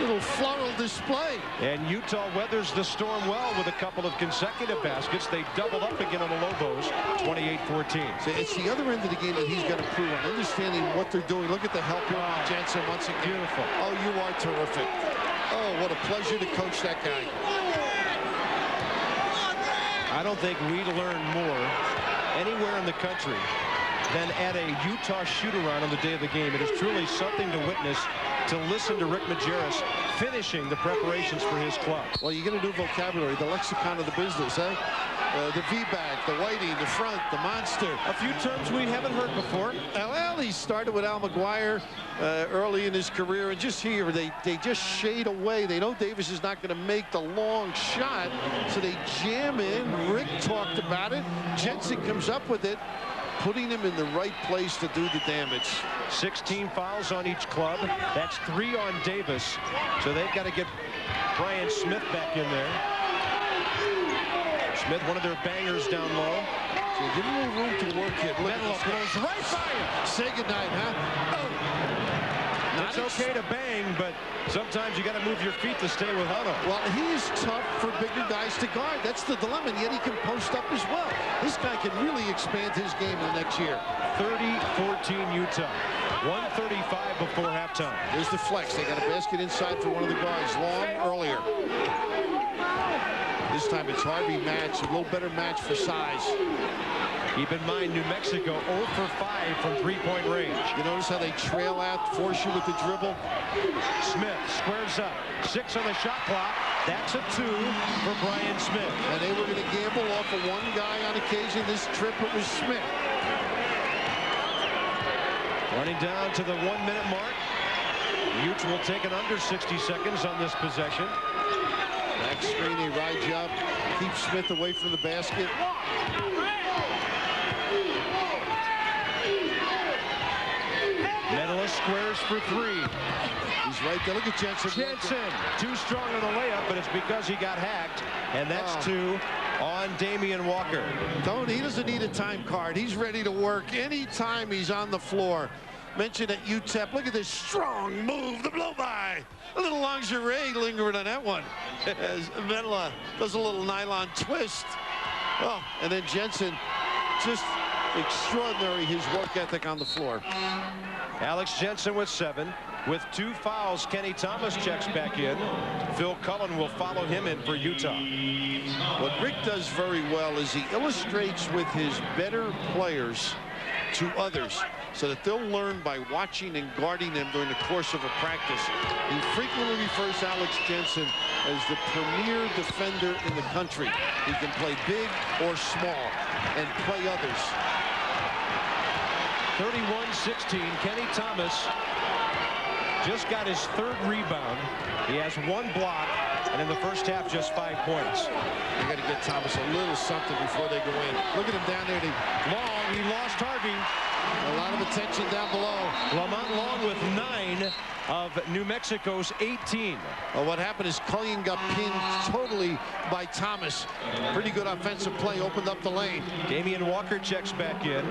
Little floral display. And Utah weathers the storm well with a couple of consecutive baskets. They doubled up again on the Lobos, 28-14. So it's the other end of the game that he's got to prove on, understanding what they're doing. Look at the help here from Jensen once again. Beautiful. Oh, you are terrific. Oh, what a pleasure to coach that guy. I don't think we learn more anywhere in the country than at a Utah shoot-around on the day of the game. It is truly something to witness, to listen to Rick Majerus finishing the preparations for his club. Well, you're going to do vocabulary, the lexicon of the business, eh? The V-back, the whitey, the front, the monster. A few terms we haven't heard before. Well, he started with Al McGuire early in his career, and just here, they just shade away. They know Davis is not going to make the long shot, so they jam in. Rick talked about it. Jensen comes up with it. putting him in the right place to do the damage. 16 fouls on each club. That's 3 on Davis. So they've got to get Brian Smith back in there. Smith, one of their bangers down low. So give him a little room to work here. Medela blows right by him. Say goodnight, huh? Oh. It's okay to bang, but sometimes you got to move your feet to stay with Hunter. Well, he's tough for bigger guys to guard. That's the dilemma, and yet he can post up as well. This guy can really expand his game in the next year. 30-14 Utah. 1:35 before halftime. There's the flex. They got a basket inside for one of the guards. Long earlier. This time it's Harvey match, a little better match for size. Keep in mind, New Mexico 0 for 5 from three-point range. You notice how they trail out, force you with the dribble? Smith squares up. 6 on the shot clock. That's a 2 for Brian Smith. And they were going to gamble off of one guy on occasion. This trip it was Smith. Running down to the 1-minute mark. Utes will take it under 60 seconds on this possession. Back screen, they ride you up. Keep Smith away from the basket. Medela squares for 3. He's right there. Look at Jensen. Jensen, too strong on the layup, but it's because he got hacked. And that's 2 on Damian Walker. He doesn't need a time card. He's ready to work anytime he's on the floor. Mentioned at UTEP. Look at this strong move, the blow by. A little lingerie lingering on that one. As Medela does a little nylon twist. Oh, and then Jensen, just extraordinary, his work ethic on the floor. Alex Jensen with 7. With 2 fouls, Kenny Thomas checks back in. Phil Cullen will follow him in for Utah. What Rick does very well is he illustrates with his better players to others, so that they'll learn by watching and guarding them during the course of a practice. He frequently refers to Alex Jensen as the premier defender in the country. He can play big or small and play others. 31-16, Kenny Thomas just got his 3rd rebound. He has 1 block, and in the first half, just 5 points. You got to get Thomas a little something before they go in. Look at him down there. Long, he lost Harvey. A lot of attention down below. Lamont Long with 9 of New Mexico's 18. Well, what happened is Cullen got pinned totally by Thomas. Pretty good offensive play, opened up the lane. Damian Walker checks back in.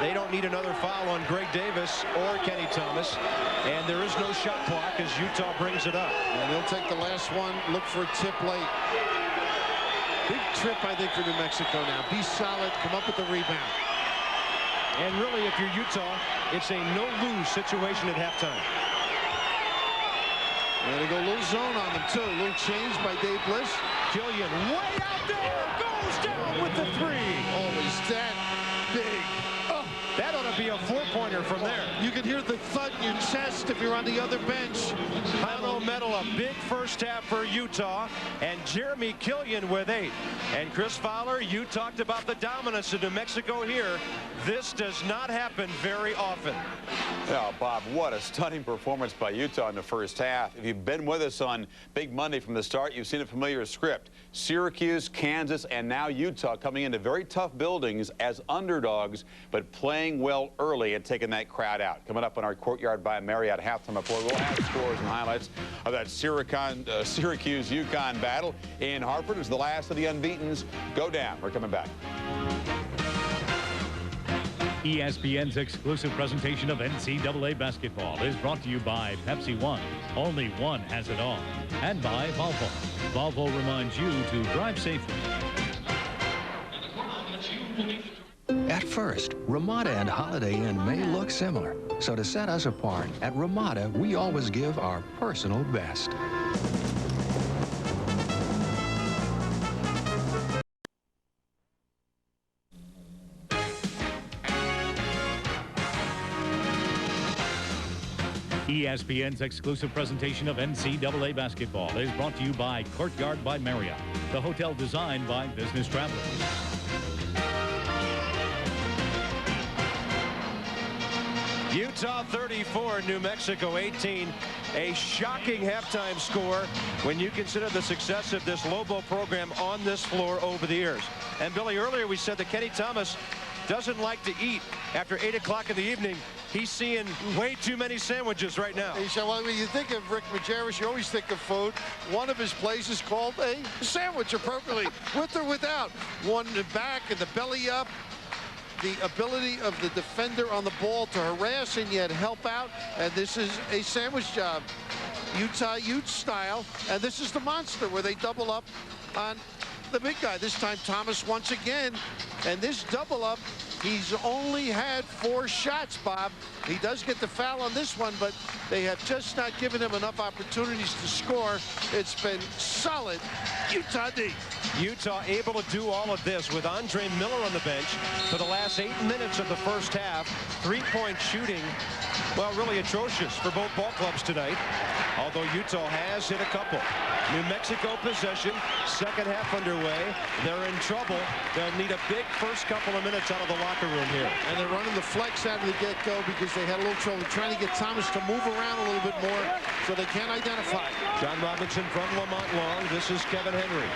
They don't need another foul on Greg Davis or Kenny Thomas. And there is no shot clock as Utah brings it up. And they'll take the last one, look for a tip late. Big trip, I think, for New Mexico now. Be solid, come up with the rebound. And really, if you're Utah, it's a no-lose situation at halftime. And they go a little zone on them, too. A little change by Dave Bliss. Killian way out there, goes down with the 3. Oh, is that big? Oh, that ought to be a 4-pointer from there. You can hear the thud in your chest if you're on the other bench. Paolo Medela, big first half for Utah, and Jeremy Killian with 8. And Chris Fowler, you talked about the dominance of New Mexico here. This does not happen very often. Yeah, Bob, what a stunning performance by Utah in the first half. If you've been with us on Big Monday from the start, you've seen a familiar script. Syracuse, Kansas, and now Utah coming into very tough buildings as underdogs, but playing well early and taking that crowd out. Coming up on our Courtyard by Marriott halftime report, we'll have scores and highlights of that Syracuse-UConn battle in Hartford. It's the last of the unbeatens. Go down. We're coming back. ESPN's exclusive presentation of NCAA basketball is brought to you by Pepsi One. Only one has it all. And by Volvo. Volvo reminds you to drive safely. At first, Ramada and Holiday Inn may look similar. So to set us apart, at Ramada, we always give our personal best. ESPN's exclusive presentation of NCAA basketball is brought to you by Courtyard by Marriott, the hotel designed by business travelers. Utah 34, New Mexico 18. A shocking halftime score when you consider the success of this Lobo program on this floor over the years. And Billy, earlier we said that Kenny Thomas doesn't like to eat after 8 o'clock in the evening. He's seeing way too many sandwiches right now. Well, when you think of Rick Majerus, you always think of food. One of his plays is called a sandwich, appropriately, with or without. One in the back and the belly up. The ability of the defender on the ball to harass and yet help out. And this is a sandwich job, Utah Utes style. And this is the monster where they double up on the big guy. This time Thomas once again. And this double up, he's only had 4 shots, Bob. He does get the foul on this one, but they have just not given him enough opportunities to score. It's been solid Utah D. Utah able to do all of this with Andre Miller on the bench for the last 8 minutes of the first half. 3-point shooting, well, really atrocious for both ball clubs tonight, although Utah has hit a couple. New Mexico possession, second half underway. They're in trouble. They'll need a big first couple of minutes out of the locker room here. And they're running the flex out of the get-go because they had a little trouble trying to get Thomas to move around a little bit more so they can't identify. John Robinson from Lamont Long. This is Kevin Henry.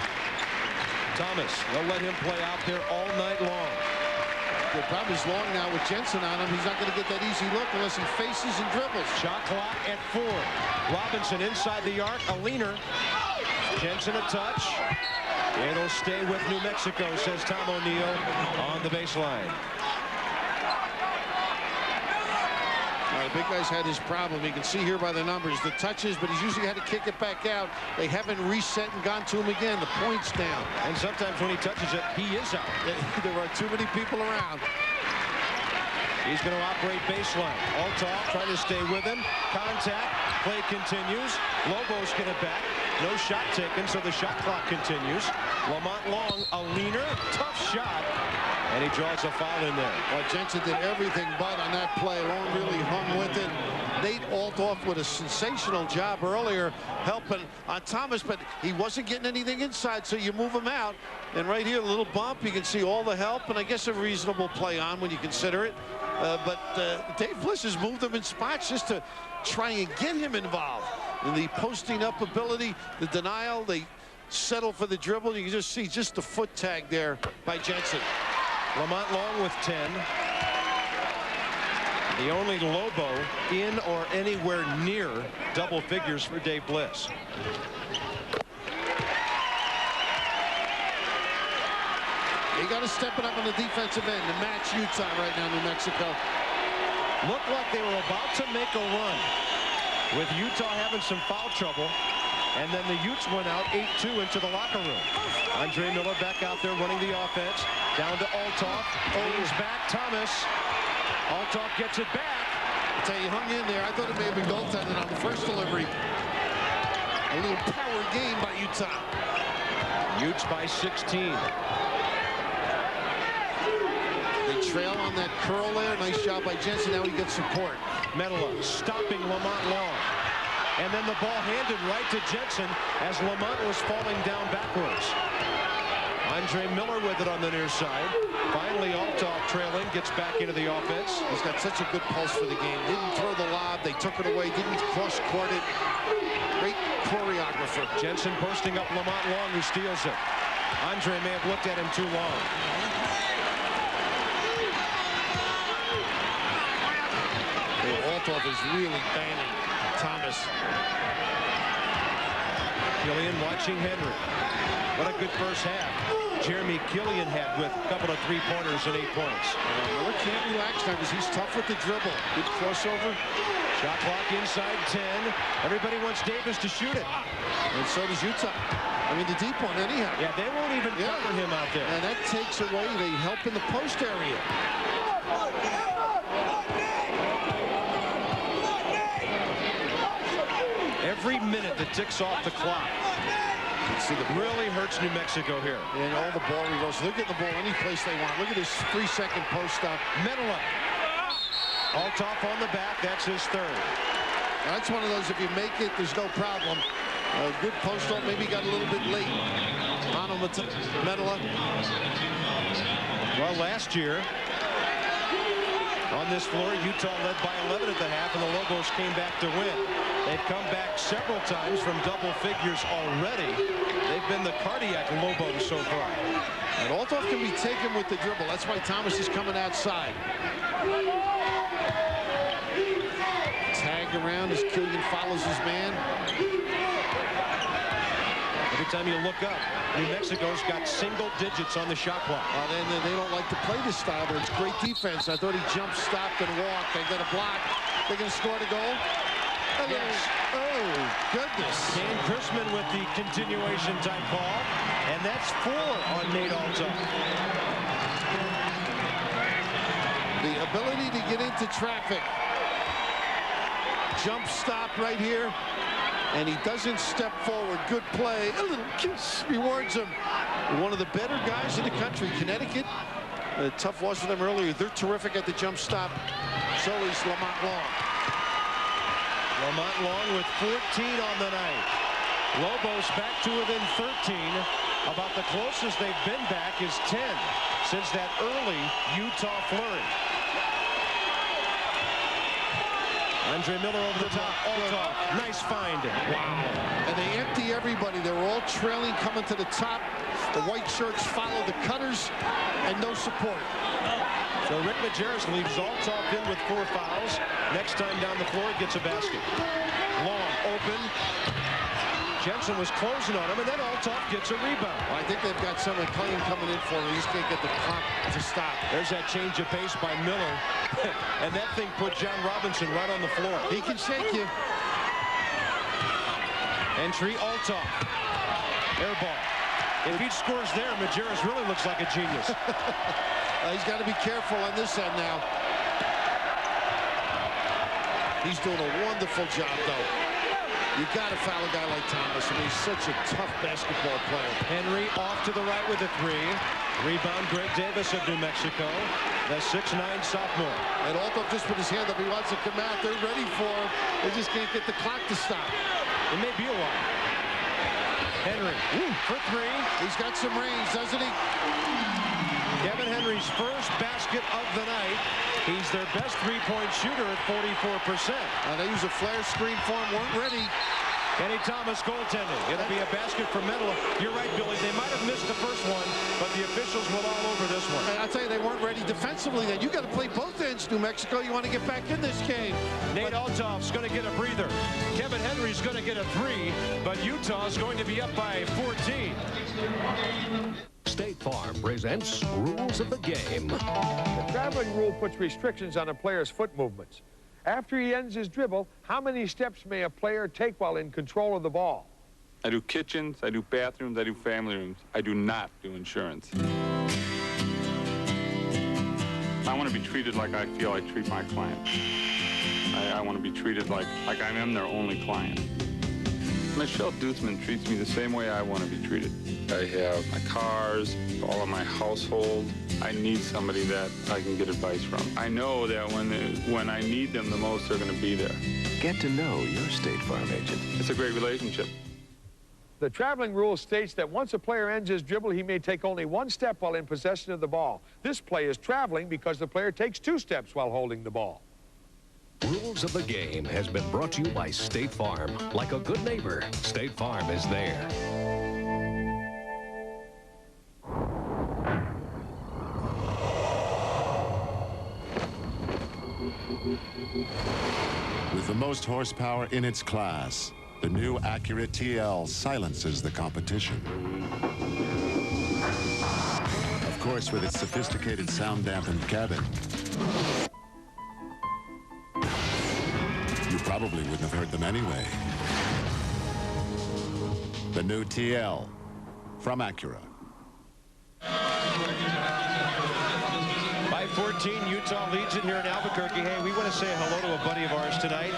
Thomas, they'll let him play out there all night long. The problem is Long now with Jensen on him. He's not going to get that easy look unless he faces and dribbles. Shot clock at 4. Robinson inside the arc, a leaner. Jensen a touch. It'll stay with New Mexico, says Tom O'Neill on the baseline. The big guy's had his problem. You can see here by the numbers, the touches, but he's usually had to kick it back out. They haven't reset and gone to him again. The point's down. And sometimes when he touches it, he is out. There are too many people around. He's going to operate baseline. Althoff trying to stay with him. Contact. Play continues. Lobos get it back. No shot taken, so the shot clock continues. Lamont Long, a leaner, tough shot. And he draws a foul in there. Well, Jensen did everything but on that play. Long really hung with it. Nate Althoff with a sensational job earlier helping on Thomas, but he wasn't getting anything inside, so you move him out. And right here, a little bump. You can see all the help, and I guess a reasonable play on when you consider it. But Dave Bliss has moved him in spots just to try and get him involved. In the posting up ability, the denial, they settle for the dribble. You can just see just the foot tag there by Jensen. Lamont Long with 10. The only Lobo in or anywhere near double figures for Dave Bliss. You got to step it up on the defensive end to match Utah right now, New Mexico. Looked like they were about to make a run with Utah having some foul trouble. And then the Utes went out 8-2 into the locker room. Andre Miller back out there running the offense. Down to Althoff. Leans back. Thomas. Althoff gets it back. I tell you, hung in there. I thought it may have been goaltending on the first delivery. A little power game by Utah. Utes by 16. They trail on that curl there. Nice job by Jensen. Now he gets support. Medela stopping Lamont Long. And then the ball handed right to Jensen as Lamont was falling down backwards. Andre Miller with it on the near side. Finally, Althoff trailing, gets back into the offense. He's got such a good pulse for the game. Didn't throw the lob. They took it away. Didn't cross-court it. Great choreographer. Jensen posting up Lamont Long, who steals it. Andre may have looked at him too long. Althoff is really banging Thomas. Killian watching Henry. What a good first half Jeremy Killian had with a couple of three-pointers and 8 points. Miller can't relax now because he's tough with the dribble. Good crossover. Shot clock inside 10. Everybody wants Davis to shoot it. And so does Utah. I mean, the deep one anyhow. Yeah, they won't even cover him out there. And that takes away the help in the post area. Every minute that ticks off the clock really hurts New Mexico here. And all the ball reversals. They're getting the ball any place they want. Look at this 3-second post up. Medela. Althoff on the back. That's his third. That's one of those, if you make it, there's no problem. Good post up. Maybe got a little bit late. On him with Medela. Well, last year, On this floor, Utah led by 11 at the half, and the Lobos came back to win. They've come back several times from double figures already. They've been the cardiac Lobos so far. And Althoff can be taken with the dribble. That's why Thomas is coming outside. Tag around as Killian follows his man. Every time you look up, New Mexico's got single digits on the shot clock. Then they don't like to play this style, but it's great defense. I thought he jumped, stopped, and walked. They got a block. They're going to score the goal. Yes. Oh, goodness. Dan Chrisman with the continuation type call. And that's 4 on Nate Althoff. The ability to get into traffic. Jump stop right here. And he doesn't step forward. Good play. A little kiss rewards him. One of the better guys in the country. Connecticut. A tough loss for them earlier. They're terrific at the jump stop. So is Lamont Long. Lamont Long with 14 on the night. Lobos back to within 13. About the closest they've been back is 10 since that early Utah flurry. Andre Miller over the top. Althoff, nice find. Wow. And they empty everybody. They were all trailing, coming to the top. The white shirts follow the cutters, and no support. So Rick Majerus leaves Althoff in with 4 fouls. Next time down the floor, gets a basket. Long, open. Jensen was closing on him, and then Althoff gets a rebound. Well, I think they've got someone clean coming in for him. He just can't get the clock to stop. There's that change of pace by Miller. And that thing put John Robinson right on the floor. He can shake you. Entry, Althoff. Air ball. If he scores there, Majerus really looks like a genius. He's got to be careful on this end now. He's doing a wonderful job, though. You got to foul a guy like Thomas. I mean, he's such a tough basketball player. Henry off to the right with a 3. Rebound, Greg Davis of New Mexico, the 6'9" sophomore. And Althoff just put his hand up. He wants to come out. They're ready for him. They just can't get the clock to stop. It may be a while. Henry for 3. He's got some range, doesn't he? Kevin Henry's first basket of the night. He's their best three-point shooter at 44%. They use a flare screen for him. Weren't ready. Kenny Thomas goaltending. It'll be a basket for Menlo. You're right, Billy. They might have missed the first one, but the officials were all over this one. And I'll tell you, they weren't ready defensively then. You got to play both ends, New Mexico. You want to get back in this game. Nate Althoff's going to get a breather. Kevin Henry's going to get a 3, but Utah's going to be up by 14. State Farm presents Rules of the Game. The traveling rule puts restrictions on a player's foot movements. After he ends his dribble, how many steps may a player take while in control of the ball? I do kitchens, I do bathrooms, I do family rooms. I do not do insurance. I want to be treated like I feel I treat my clients. I want to be treated like I am their only client. Michelle Dutzman treats me the same way I want to be treated. I have my cars, all of my household. I need somebody that I can get advice from. I know that when I need them the most, they're going to be there. Get to know your State Farm agent. It's a great relationship. The traveling rule states that once a player ends his dribble, he may take only 1 step while in possession of the ball. This play is traveling because the player takes 2 steps while holding the ball. Rules of the Game has been brought to you by State Farm. Like a good neighbor, State Farm is there. With the most horsepower in its class, the new Acura TL silences the competition. Of course, with its sophisticated sound-dampened cabin, you probably wouldn't have heard them anyway. The new TL from Acura. By 14, Utah leads it here in Albuquerque. Hey, we want to say hello to a buddy of ours tonight.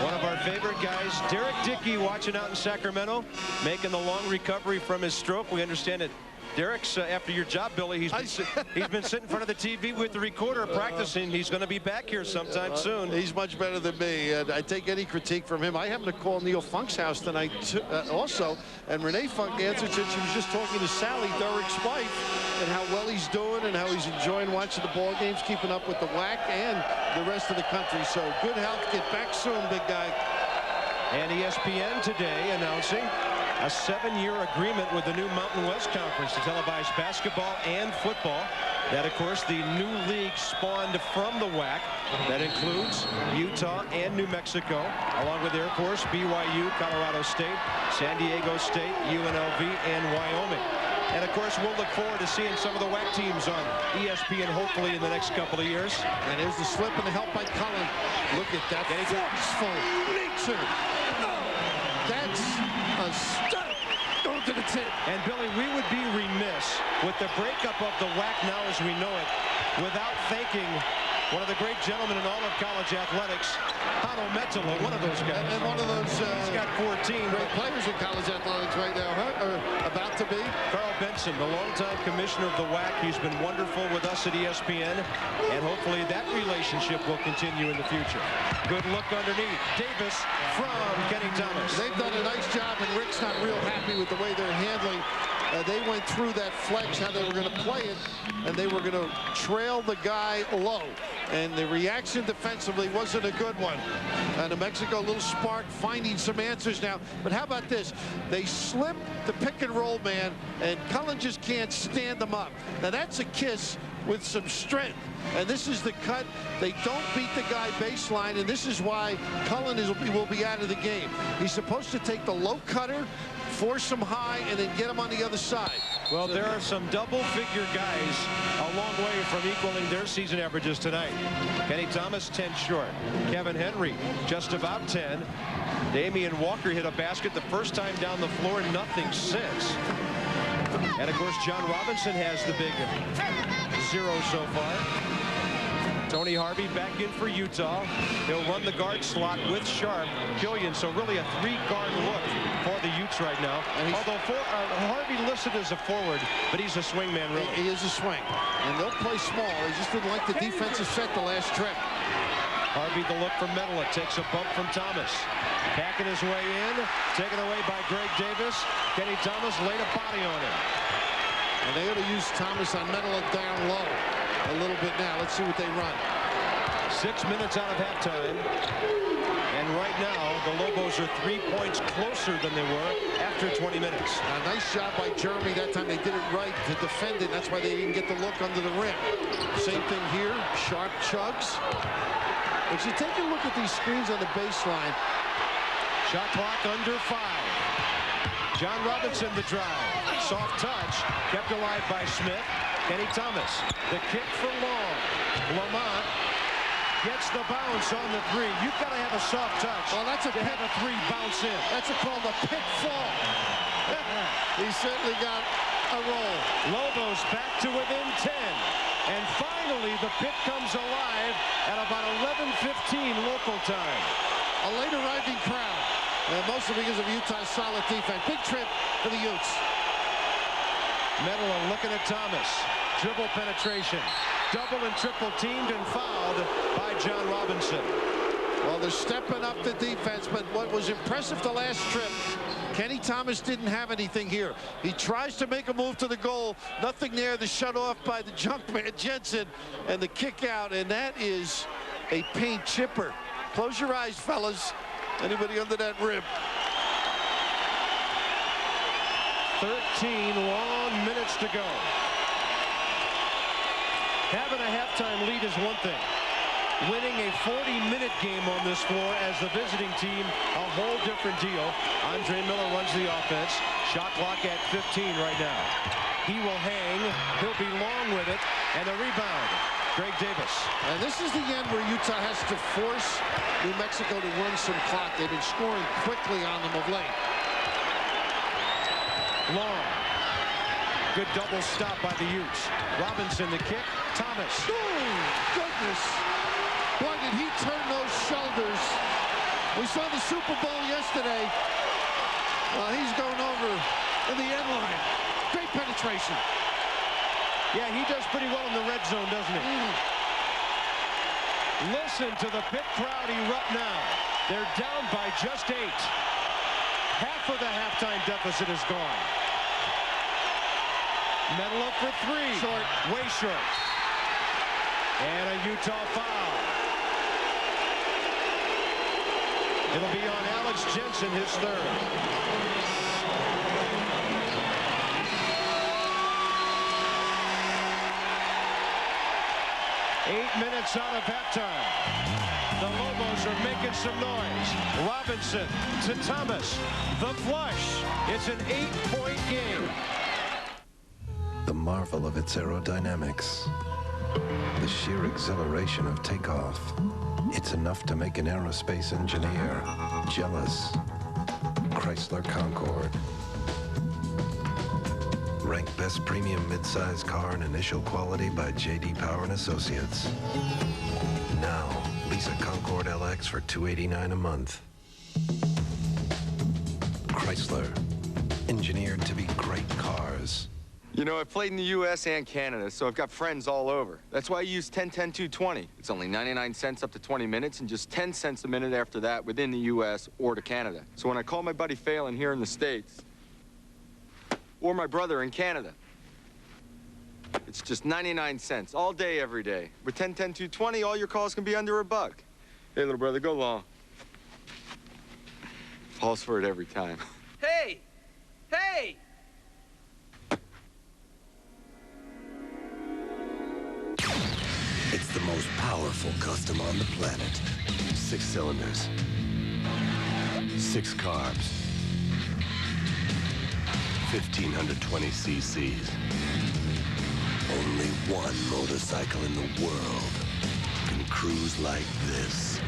One of our favorite guys, Derek Dickey, watching out in Sacramento, making the long recovery from his stroke. We understand it Derek's after your job, Billy. He's been sitting in front of the TV with the recorder practicing. He's going to be back here sometime soon. He's much better than me, and I take any critique from him. I happened to call Neil Funk's house tonight also, and Renee Funk answered since she was just talking to Sally, Derek's wife, and how well he's doing and how he's enjoying watching the ball games, keeping up with the WAC and the rest of the country. So good health. Get back soon, big guy. And ESPN today announcing a 7-year agreement with the new Mountain West Conference to televise basketball and football. That, of course, the new league spawned from the WAC. That includes Utah and New Mexico, along with, of course, BYU, Colorado State, San Diego State, UNLV, and Wyoming. And, of course, we'll look forward to seeing some of the WAC teams on ESPN, hopefully, in the next couple of years. And here's the slip and the help by Cullen. Look at that. Forceful nature. That's a start. Going to the tip. And, Billy, we would be remiss with the breakup of the WAC now as we know it without thanking one of the great gentlemen in all of college athletics, Hano Metala, one of those guys. And one of those he's got 14 great players in college athletics right now, or about to be. Carl Benson, the longtime commissioner of the WAC. He's been wonderful with us at ESPN, and hopefully that relationship will continue in the future. Good look underneath. Davis from Kenny Thomas. They've done a nice job, and Rick's not real happy with the way they're handling. They went through that flex, how they were going to play it, and they were going to trail the guy low. And the reaction defensively wasn't a good one. New Mexico, a little spark, finding some answers now. But how about this? They slip the pick and roll man, and Cullen just can't stand them up. Now that's a kiss with some strength. And this is the cut. They don't beat the guy baseline, and this is why Cullen will be out of the game. He's supposed to take the low cutter, force him high, and then get him on the other side. Well, there are some double-figure guys a long way from equaling their season averages tonight. Kenny Thomas, 10 short. Kevin Henry, just about 10. Damian Walker hit a basket the first time down the floor, nothing since. And, of course, John Robinson has the big 0 so far. Tony Harvey back in for Utah. He'll run the guard slot with Sharp, Killian. So really a 3-guard look for the Utes right now. Although Harvey listed as a forward, but he's a swing man, really. He is a swing. And they'll play small. He just didn't like the defensive set the last trip. Harvey the look from Metala. Takes a bump from Thomas. Backing his way in. Taken away by Greg Davis. Kenny Thomas laid a body on him. And they ought to use Thomas on Metala down low a little bit now. Let's see what they run. 6 minutes out of halftime. And right now, the Lobos are 3 points closer than they were after 20 minutes. A nice job by Jeremy. That time they did it right to defend it. That's why they didn't get the look under the rim. Same thing here. Sharp chugs. If you take a look at these screens on the baseline. Shot clock under 5. John Robinson the drive. Soft touch. Kept alive by Smith. Kenny Thomas. The kick for Long. Lamont gets the bounce on the 3. You've got to have a soft touch. Well, that's a to have a 3 bounce in. That's called a pick fall. He certainly got a roll. Lobos back to within 10. And finally, the pit comes alive at about 11:15 local time. A late arriving crowd. Mostly because of Utah's solid defense. Big trip for the Utes. Metala looking at Thomas. Dribble penetration. Double and triple teamed and fouled by John Robinson. Well, they're stepping up the defense, but what was impressive the last trip, Kenny Thomas didn't have anything here. He tries to make a move to the goal. Nothing there. The shut off by the junkman Jensen and the kick out, and that is a paint chipper. Close your eyes, fellas. Anybody under that rim? 13 long minutes to go. Having a halftime lead is one thing. Winning a 40-minute game on this floor as the visiting team, a whole different deal. Andre Miller runs the offense. Shot clock at 15 right now. He will hang. He'll be long with it. And the rebound. Greg Davis. And this is the end where Utah has to force New Mexico to run some clock. They've been scoring quickly on them of late. Long. Good double stop by the Utes. Robinson the kick. Thomas. Oh, goodness. Boy, did he turn those shoulders. We saw the Super Bowl yesterday. He's going over in the end line. Great penetration. Yeah, he does pretty well in the red zone, doesn't he? Listen to the pit crowd erupt now. They're down by just 8. Half of the halftime deficit is gone. Medal up for 3. Short. Way short. And a Utah foul. It'll be on Alex Jensen, his 3rd. Eight minutes out of halftime. The Lobos are making some noise. Robinson to Thomas. The flush. It's an 8-point game. The marvel of its aerodynamics. The sheer exhilaration of takeoff. It's enough to make an aerospace engineer jealous. Chrysler Concorde. Ranked best premium midsize car in initial quality by J.D. Power and Associates. Now, lease a Concorde LX for $289 a month. Chrysler, engineered to be great cars. You know, I've played in the U.S. and Canada, so I've got friends all over. That's why I use 10-10-220. It's only 99 cents up to 20 minutes and just 10 cents a minute after that within the U.S. or to Canada. So when I call my buddy Phelan here in the States, or my brother in Canada, it's just 99 cents all day, every day. With 10-10-220, all your calls can be under $1. Hey, little brother, go long. Falls for it every time. Hey! Hey! It's the most powerful custom on the planet. 6 cylinders. 6 carbs. 1,520 cc's. Only one motorcycle in the world can cruise like this.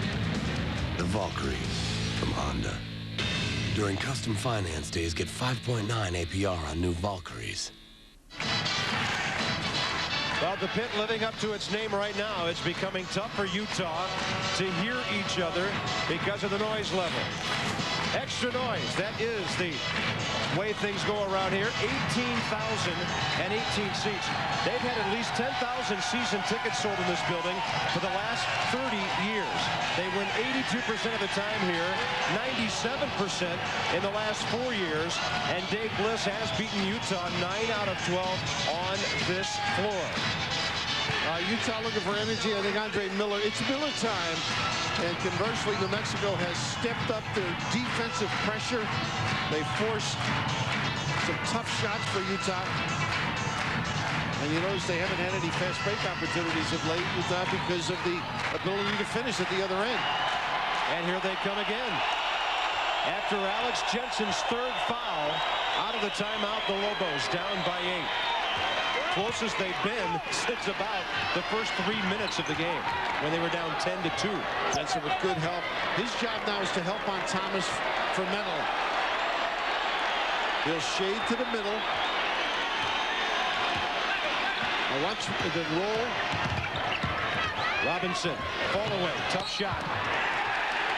The Valkyrie from Honda. During custom finance days, get 5.9 APR on new Valkyries. Well, the pit living up to its name right now. It's becoming tough for Utah to hear each other because of the noise level. Extra noise. That is the way things go around here. 18,018 seats. They've had at least 10,000 season tickets sold in this building for the last 30 years. They win 82% of the time here, 97% in the last 4 years, and Dave Bliss has beaten Utah 9 out of 12 on this floor. Utah looking for energy. I think Andre Miller. It's Miller time. And conversely, New Mexico has stepped up their defensive pressure. They forced some tough shots for Utah. And you notice they haven't had any fast break opportunities of late, Utah, because of the ability to finish at the other end. And here they come again. After Alex Jensen's 3rd foul, out of the timeout, the Lobos down by 8. Closest they've been since about the first 3 minutes of the game when they were down 10-2. Jensen with good help. His job now is to help on Thomas for Mental. He'll shade to the middle. Now watch the roll. Robinson, fall away, tough shot.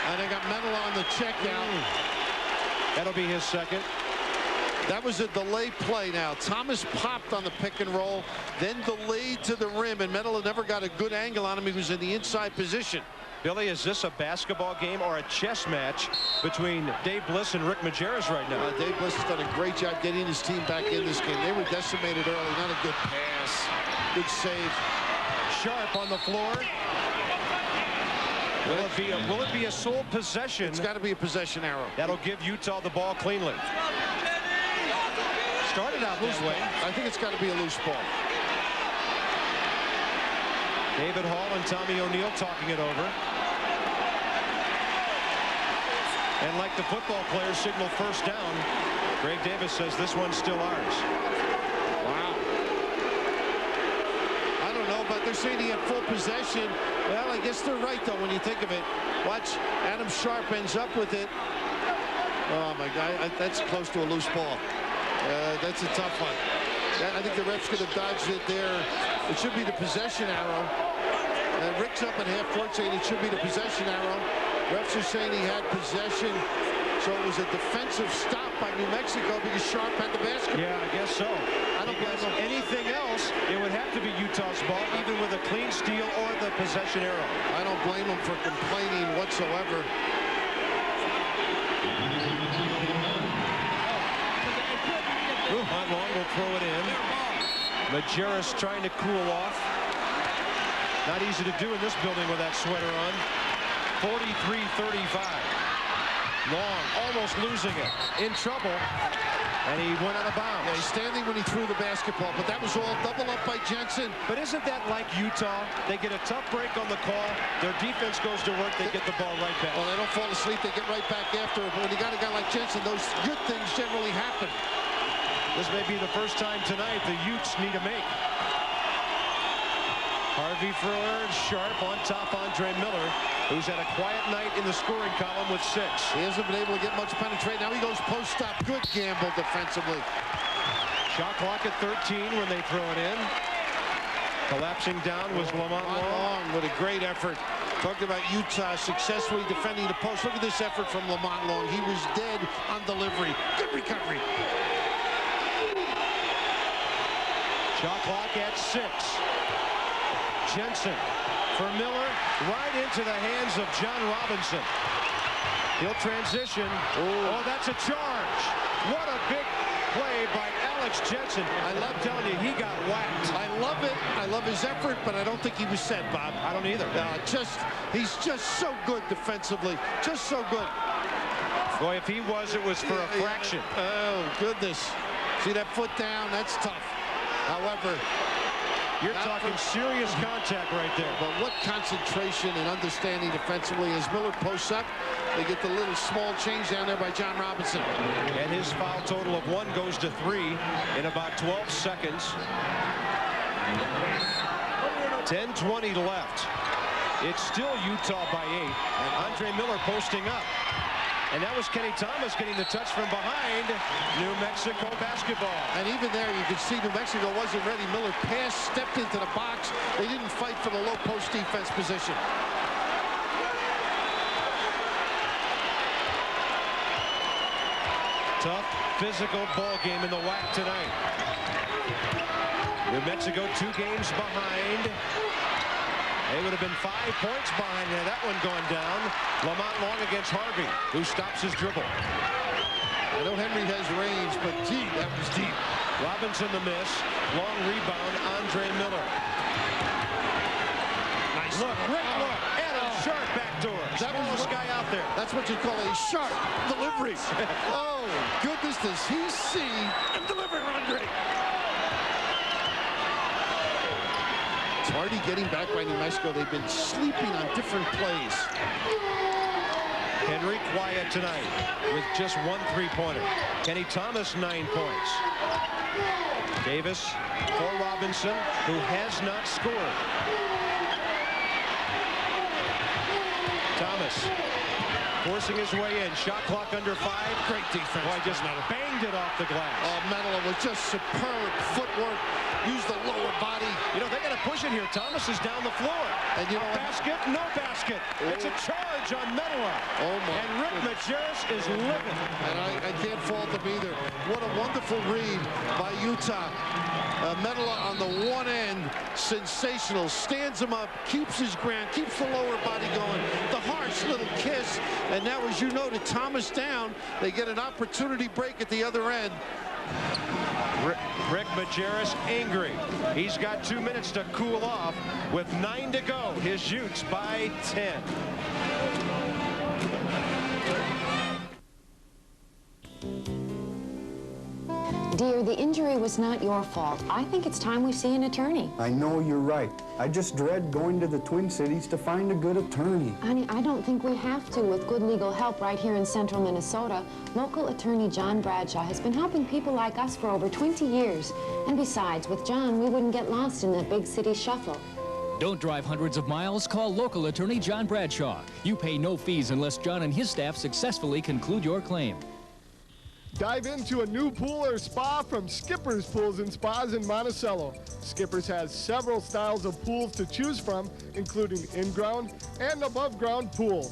And they got Mental on the check down. That'll be his 2nd. That was a delay play now. Thomas popped on the pick and roll, then delayed to the rim, and Mental never got a good angle on him. He was in the inside position. Billy, is this a basketball game or a chess match between Dave Bliss and Rick Majerus right now? Dave Bliss has done a great job getting his team back in this game. They were decimated early. Not a good pass. Good save. Sharp on the floor. Will it be a sole possession? It's got to be a possession arrow. That'll give Utah the ball cleanly. Started out this way. I think it's got to be a loose ball. David Hall and Tommy O'Neill talking it over. And like the football players signal first down, Greg Davis says this one's still ours. Wow. I don't know, but they're saying he had full possession. Well, I guess they're right, though, when you think of it. Watch, Adam Sharp ends up with it. Oh, my God, that's close to a loose ball. That's a tough one. I think the refs could have dodged it there. It should be the possession arrow. Rick's up at half court saying it should be the possession arrow. Refs are saying he had possession. So it was a defensive stop by New Mexico because Sharp had the basketball. Yeah, I guess so. I don't blame him. Anything else, it would have to be Utah's ball, even with a clean steal or the possession arrow. I don't blame him for complaining whatsoever. Not long will throw it in. Majerus trying to cool off. Not easy to do in this building with that sweater on. 43-35. Long, almost losing it. In trouble. And he went out of bounds. Yeah, he's standing when he threw the basketball, but that was all double up by Jensen. But isn't that like Utah? They get a tough break on the call. Their defense goes to work. They get the ball right back. Well, they don't fall asleep. They get right back after it. But when you got a guy like Jensen, those good things generally happen. This may be the first time tonight the Utes need a make. Harvey for Sharp on top. Andre Miller, who's had a quiet night in the scoring column with 6. He hasn't been able to get much penetration. Now he goes post-stop. Good gamble defensively. Shot clock at 13 when they throw it in. Collapsing down was Lamont Long with a great effort. Talked about Utah successfully defending the post. Look at this effort from Lamont Long. He was dead on delivery. Good recovery. Shot clock at 6. Jensen for Miller, right into the hands of John Robinson. He'll transition. Oh, that's a charge. What a big play by Alex Jensen. I love telling you, he got whacked. I love it. I love his effort, but I don't think he was set, Bob. I don't either. He's just so good defensively. Just so good. Boy, if he was, it was for a fraction. Oh, goodness. See that foot down? That's tough. However, you're talking serious contact right there. But what concentration and understanding defensively as Miller posts up. They get the little small change down there by John Robinson. And his foul total of 1 goes to 3 in about 12 seconds. 10:20 left. It's still Utah by 8. And Andre Miller posting up. And that was Kenny Thomas getting the touch from behind. New Mexico basketball. And even there, you could see New Mexico wasn't ready. Miller passed, stepped into the box. They didn't fight for the low post defense position. Tough, physical ball game in the WAC tonight. New Mexico 2 games behind. They would have been 5 points behind there. That one going down. Lamont Long against Harvey, who stops his dribble. I know Henry has range, but gee, that was deep. Robinson the miss. Long rebound, Andre Miller. Nice. Look, great look. Adam Sharp backdoor. Smallest guy out there. That's what you call a sharp delivery. Oh, goodness, does he see and deliver, Andre. Hardy getting back by New Mexico. They've been sleeping on different plays. Henry quiet tonight with just 1 3-pointer. Kenny Thomas 9 points. Davis for Robinson, who has not scored. Thomas forcing his way in. Shot clock under 5. Great defense. Boy, just banged it off the glass. Oh, Manola with just superb footwork. Used the lower body. You know, they got to push it here. Thomas is down the floor. And you know, basket, no basket. Oh. It's a charge on Manola. Oh, my. And Rick Majerus is living. And I can't fault him either. What a wonderful read by Utah. Manola on the one end, sensational. Stands him up, keeps his ground, keeps the lower body going. The harsh little kiss. And now, as you noted, Thomas down. They get an opportunity break at the other end. Rick Majerus angry. He's got 2 minutes to cool off with 9 to go. His Utes by 10. Dear, the injury was not your fault. I think it's time we see an attorney. I know you're right. I just dread going to the Twin Cities to find a good attorney. Honey, I don't think we have to with good legal help right here in central Minnesota. Local attorney John Bradshaw has been helping people like us for over 20 years. And besides, with John, we wouldn't get lost in that big city shuffle. Don't drive hundreds of miles. Call local attorney John Bradshaw. You pay no fees unless John and his staff successfully conclude your claim. Dive into a new pool or spa from Skipper's Pools and Spas in Monticello. Skipper's has several styles of pools to choose from, including in-ground and above-ground pools.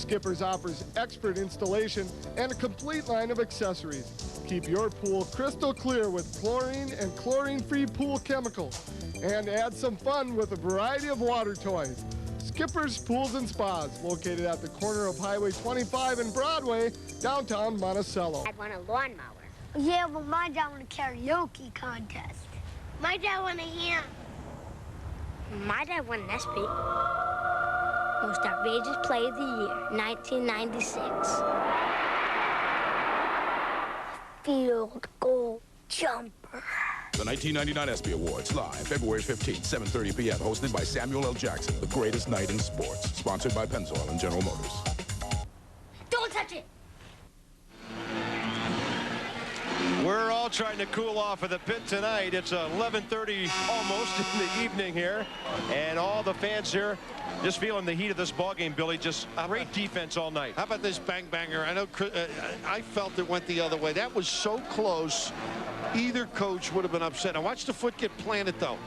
Skippers offers expert installation and a complete line of accessories. Keep your pool crystal clear with chlorine and chlorine-free pool chemicals. And add some fun with a variety of water toys. Skippers Pools and Spas, located at the corner of Highway 25 and Broadway, downtown Monticello. I want a lawnmower. Yeah, but my dad won a karaoke contest. My dad won a ham. My dad won an SP. Most outrageous play of the year, 1996. Field goal jumper. The 1999 ESPY Awards, live February 15th, 7:30 p.m., hosted by Samuel L. Jackson, the greatest night in sports. Sponsored by Pennzoil and General Motors. Don't touch it! We're all trying to cool off of the pit tonight. It's 11:30 almost in the evening here, and all the fans here just feeling the heat of this ball game. Billy, just great defense all night. How about this bang banger? I know I felt it went the other way. That was so close. Either coach would have been upset. Now watch the foot get planted though.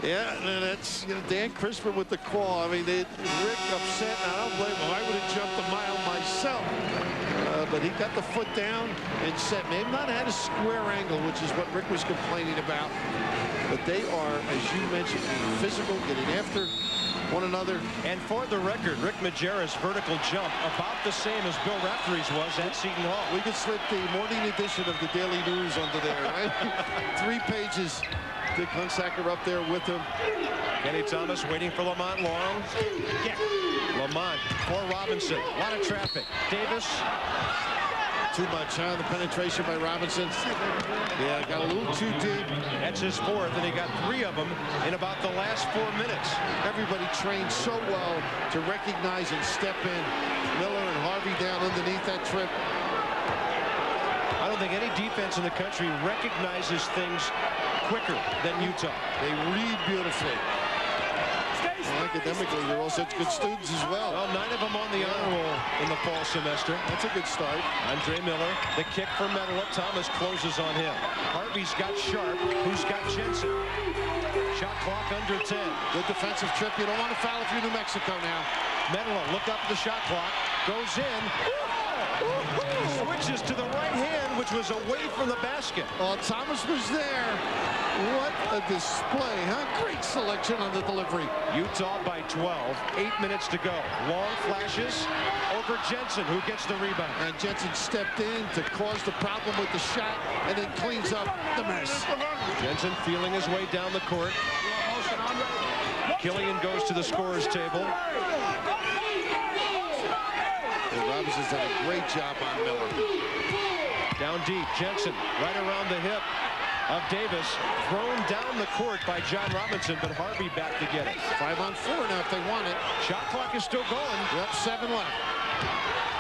Yeah, and that's, you know, Dan Crisper with the call. I mean, Rick upset, and I don't blame him. I would have jumped a mile myself. But he got the foot down and set. Maybe not had a square angle, which is what Rick was complaining about. But they are, as you mentioned, being physical, getting after one another. And for the record, Rick Majerus' vertical jump about the same as Bill Raftery's was at Seton Hall. We could slip the morning edition of the Daily News under there, right? 3 pages. Dick Hunsaker up there with him. Kenny Thomas waiting for Lamont long. Yeah. Lamont for Robinson. A lot of traffic. Davis. Too much, huh? The penetration by Robinson. Yeah, got a little too deep. That's his 4th, and he got 3 of them in about the last 4 minutes. Everybody trained so well to recognize and step in. Miller and Harvey down underneath that trip. I don't think any defense in the country recognizes things quicker than Utah. They read beautifully. Well, academically, they're all such good students as well. Well, 9 of them on the honor roll in the fall semester. That's a good start. Andre Miller, the kick for Medela. Thomas closes on him. Harvey's got Sharp, who's got Jensen. Shot clock under 10. Good defensive trip. You don't want to foul if you're New Mexico now. Medela, look up at the shot clock. Goes in. Switches to the right hand, which was away from the basket. Oh, Thomas was there. What a display, huh? Great selection on the delivery. Utah by 12. 8 minutes to go. Long flashes over Jensen, who gets the rebound. And Jensen stepped in to cause the problem with the shot and then cleans up the mess. Jensen feeling his way down the court. Killian goes to the scorer's table. Robinson's done a great job on Miller. Down deep, Jensen right around the hip of Davis, thrown down the court by John Robinson, but Harvey back to get it. 5 on 4 now if they want it. Shot clock is still going. Yep, 7 left.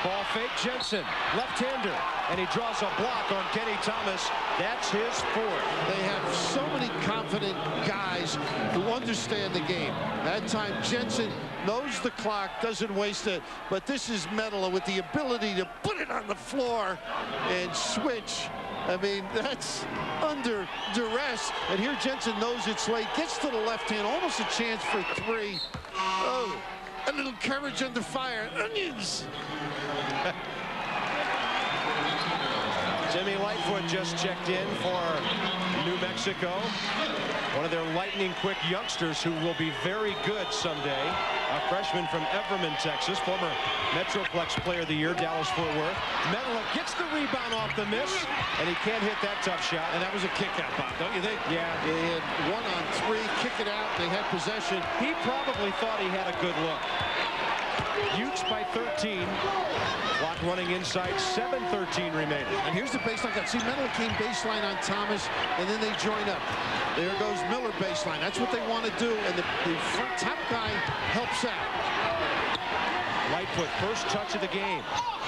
Ball fake, Jensen, left-hander, and he draws a block on Kenny Thomas. That's his 4th. They have so many confident guys who understand the game. That time, Jensen knows the clock, doesn't waste it, but this is Medela with the ability to put it on the floor and switch. I mean, that's under duress. And here Jensen knows it's late, gets to the left hand, almost a chance for 3. Oh, a little courage under fire. Onions. Jimmy Lightfoot just checked in for New Mexico. One of their lightning-quick youngsters who will be very good someday. A freshman from Everman, Texas, former Metroplex Player of the Year, Dallas-Fort Worth. Medela gets the rebound off the miss, and he can't hit that tough shot. And that was a kick-out, Bob, don't you think? Yeah. They had 1 on 3, kick it out, they had possession. He probably thought he had a good look. Utes by 13. Clock running inside, 7:13 remaining. And here's the baseline cut. See, Medela came baseline on Thomas, and then they join up. There goes Miller baseline. That's what they want to do, and the front top guy helps out. Lightfoot, first touch of the game.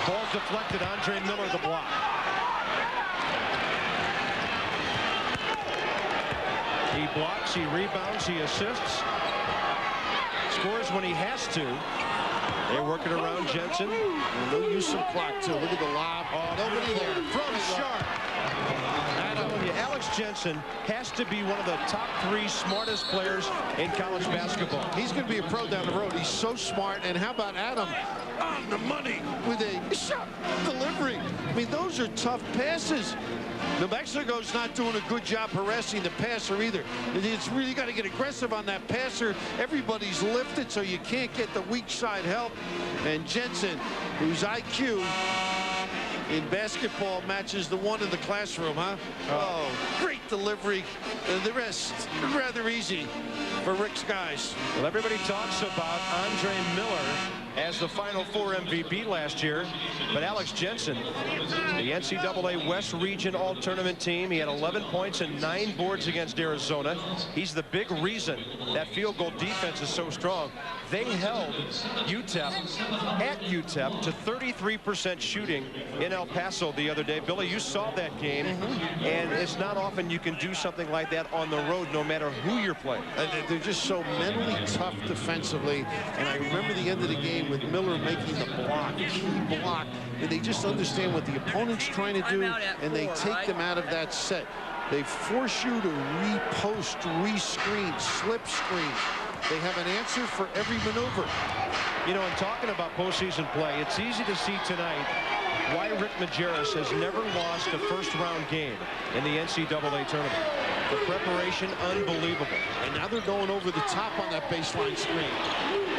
Ball deflected, Andre Miller the block. He blocks, he rebounds, he assists. Scores when he has to. They're working around Jensen. And they'll use some clock, too. Look at the lob. Oh, nobody there. From Sharp. Adam Alex Jensen has to be one of the top 3 smartest players in college basketball. He's going to be a pro down the road. He's so smart. And how about Adam on the money with a shot delivery? I mean, those are tough passes. New Mexico's not doing a good job harassing the passer either. It's really got to get aggressive on that passer. Everybody's lifted, so you can't get the weak side help. And Jensen, whose IQ in basketball matches the one in the classroom, huh? Oh, great delivery. The rest, rather easy for Rick's guys. Well, everybody talks about Andre Miller as the Final Four MVP last year, but Alex Jensen, the NCAA West Region All-Tournament team, he had 11 points and 9 boards against Arizona. He's the big reason that field goal defense is so strong. They held UTEP at UTEP to 33% shooting in El Paso the other day. Billy, you saw that game, and it's not often you can do something like that on the road, no matter who you're playing. They're just so mentally tough defensively, and I remember the end of the game with Miller making the block, key block, and they just understand what the opponent's trying to do, and they take them out of that set. They force you to repost, rescreen, slip screen. They have an answer for every maneuver. You know, in talking about postseason play, it's easy to see tonight why Rick Majerus has never lost a first-round game in the NCAA tournament. The preparation, unbelievable. And now they're going over the top on that baseline screen.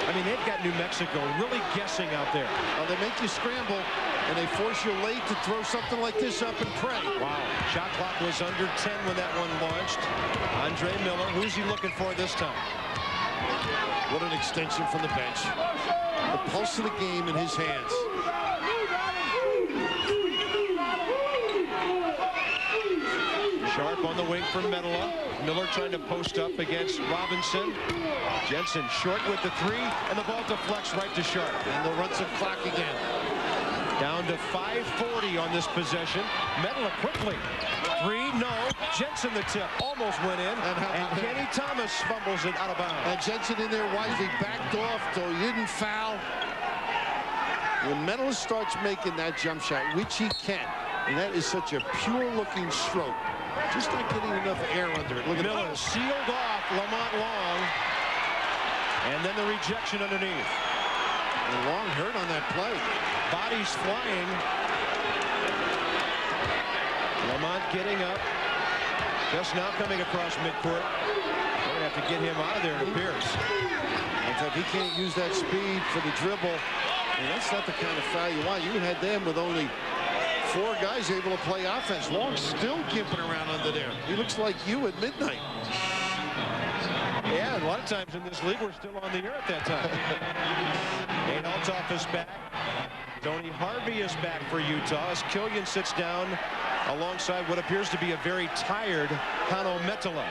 I mean, they've got New Mexico really guessing out there. Well, they make you scramble, and they force you late to throw something like this up and pray. Wow. Shot clock was under 10 when that one launched. Andre Miller, who's he looking for this time? What an extension from the bench. The pulse of the game in his hands. Sharp on the wing for Medela. Miller trying to post up against Robinson. Jensen short with the 3, and the ball deflects right to Sharp. And they'll run some clock again. Down to 5:40 on this possession. Medela quickly. 3, no. Jensen the tip. Almost went in. And Kenny Thomas fumbles it out of bounds. And Jensen in there wisely backed off, so he didn't foul. When Medela starts making that jump shot, which he can, and that is such a pure-looking stroke, just not getting enough air under it. Look at Miller sealed off Lamont Long. And then the rejection underneath. And Long hurt on that play. Bodies flying. Lamont getting up. Just now coming across midcourt. They're going to have to get him out of there, it appears. In fact, he can't use that speed for the dribble. And that's not the kind of foul you want. You had them with only 4 guys able to play offense. Long still gimping around under there. He looks like you at midnight. Yeah, a lot of times in this league, we're still on the air at that time. Nate Althoff is back. Tony Harvey is back for Utah as Killian sits down alongside what appears to be a very tired Hano Metala.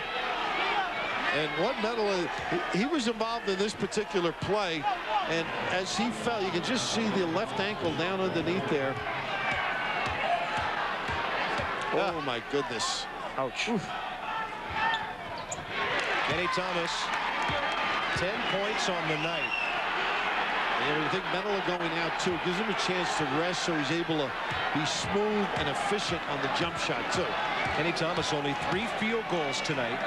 And what Metala, he was involved in this particular play, and as he fell, you can just see the left ankle down underneath there. Oh my goodness. Ouch. Kenny Thomas, 10 points on the night. And I think Metala going out too gives him a chance to rest, so he's able to be smooth and efficient on the jump shot too. Kenny Thomas only 3 field goals tonight.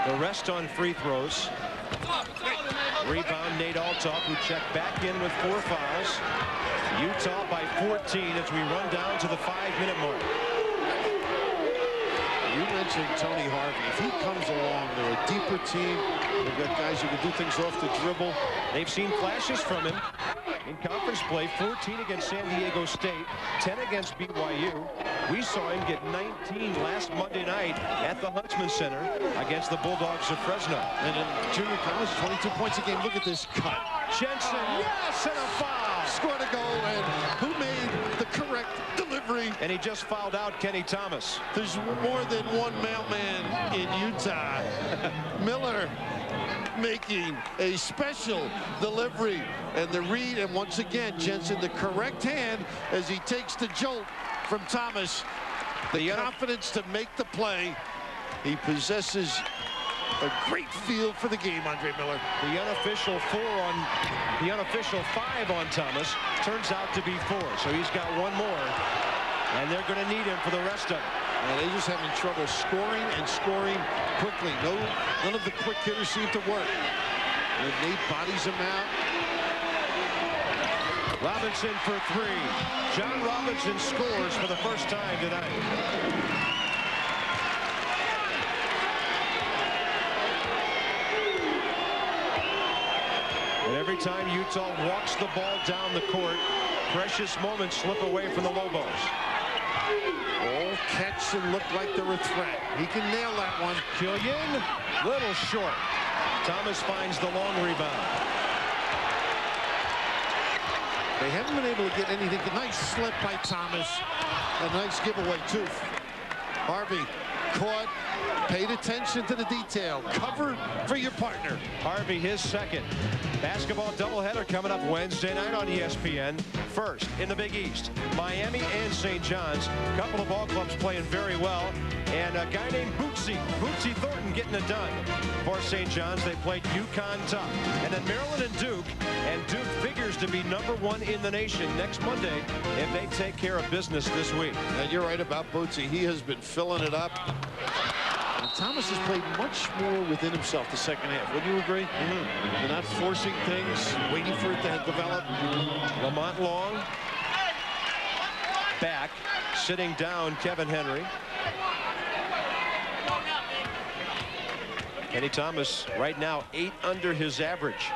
The rest on free throws. Rebound Nate Althoff, who checked back in with 4 fouls. Utah by 14 as we run down to the 5-minute mark. You mentioned Tony Harvey. If he comes along, they're a deeper team. They've got guys who can do things off the dribble. They've seen flashes from him in conference play. 14 against San Diego State, 10 against BYU. We saw him get 19 last Monday night at the Huntsman Center against the Bulldogs of Fresno. And in junior college, 22 points a game. Look at this cut. Jensen, yes, and a foul. Scored a goal, and who made the correct delivery? And he just fouled out Kenny Thomas. There's more than one mailman in Utah. Miller making a special delivery, and the read, and once again, Jensen, the correct hand as he takes the jolt from Thomas. The confidence to make the play. He possesses a great feel for the game, Andre Miller. The unofficial 5 on Thomas turns out to be 4, so he's got 1 more, and they're going to need him for the rest of it. And they're just having trouble scoring and scoring quickly. None of the quick hitters seem to work. And Nate bodies him out. Robinson for three. John Robinson scores for the first time tonight. And every time Utah walks the ball down the court, precious moments slip away from the Lobos. All catch and look like they're a threat. He can nail that one. Killian, little short. Thomas finds the long rebound. They haven't been able to get anything. Nice slip by Thomas. A nice giveaway, too. Harvey caught, paid attention to the detail. Cover for your partner. Harvey, his second. Basketball doubleheader coming up Wednesday night on ESPN. First, in the Big East, Miami and St. John's. A couple of ball clubs playing very well. And a guy named Bootsy Thornton getting it done for St. John's. They played UConn tough. And then Maryland and Duke. And Duke figures to be #1 in the nation next Monday if they take care of business this week. And you're right about Bootsy. He has been filling it up. And Thomas has played much more within himself the second half. Wouldn't you agree? They're not forcing things, waiting for it to develop. Lamont Long. Back. Sitting down Kevin Henry. Kenny Thomas right now 8 under his average.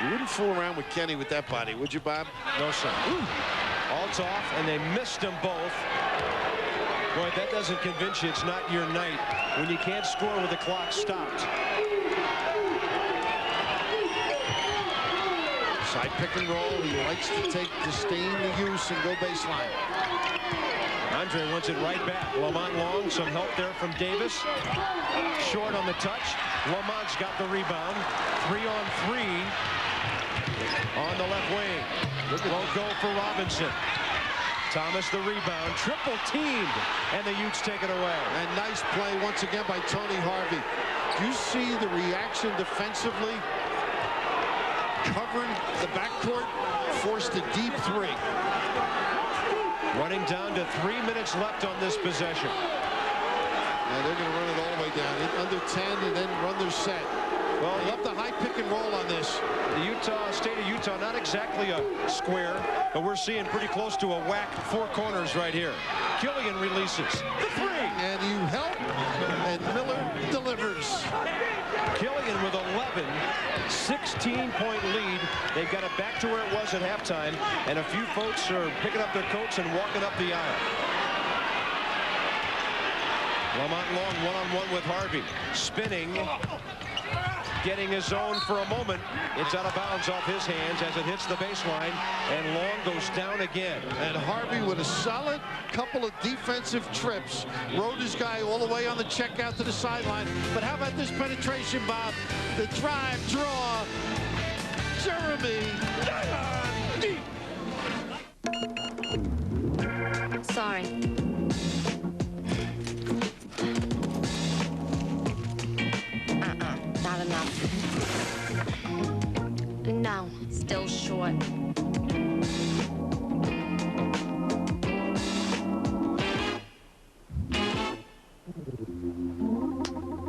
You wouldn't fool around with Kenny with that body, would you, Bob? No, sir. Alt's off, and they missed them both. Boy, that doesn't convince you it's not your night when you can't score with the clock stopped. Side pick and roll. He likes to take disdain the use and go baseline. Andre wants it right back. Lamont Long, some help there from Davis. Short on the touch. Lamont's got the rebound. 3-on-3 on the left wing. Won't go for Robinson. Thomas the rebound. Triple teamed. And the Utes take it away. And nice play once again by Tony Harvey. Do you see the reaction defensively? Covering the backcourt. Forced a deep three. Running down to 3 minutes left on this possession. And they're going to run it all the way down. Under 10 and then run their set. Well, they love the high pick and roll on this. The state of Utah, not exactly a square, but we're seeing pretty close to a whack 4 corners right here. Killian releases the three. And you help, and Miller delivers. Killian with 11, 16-point lead. They've got it back to where it was at halftime, and a few folks are picking up their coats and walking up the aisle. Lamont Long one-on-one with Harvey. Spinning. Getting his own for a moment. It's out of bounds off his hands as it hits the baseline, and Long goes down again. And Harvey with a solid couple of defensive trips. Rode his guy all the way on the check out to the sideline. But how about this penetration, Bob? The drive, draw. Jeremy. Sorry. Not enough. No, still short.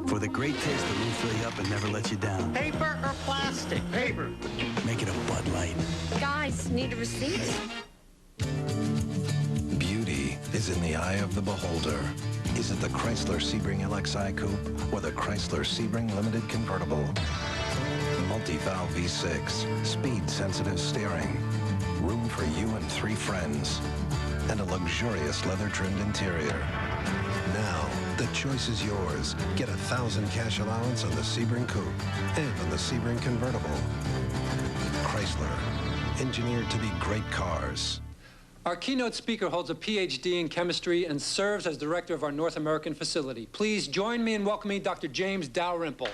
For the great taste that will fill you up and never let you down. Paper or plastic? Paper. Make it a Bud Light. Guys, need a receipt? Beauty is in the eye of the beholder. Is it the Chrysler Sebring LXI Coupe or the Chrysler Sebring Limited Convertible? Multi-valve V6, speed-sensitive steering, room for you and 3 friends, and a luxurious leather-trimmed interior. Now, the choice is yours. Get 1,000 cash allowance on the Sebring Coupe and on the Sebring Convertible. Chrysler, engineered to be great cars. Our keynote speaker holds a PhD in chemistry and serves as director of our North American facility. Please join me in welcoming Dr. James Dalrymple.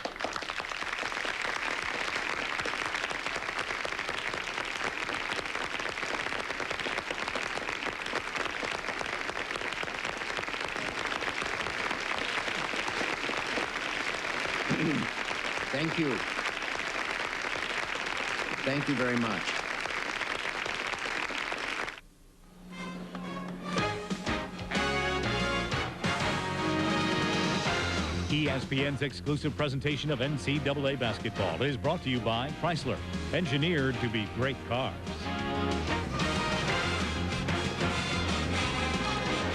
Thank you. Thank you very much. ESPN's exclusive presentation of NCAA basketball is brought to you by Chrysler, engineered to be great cars.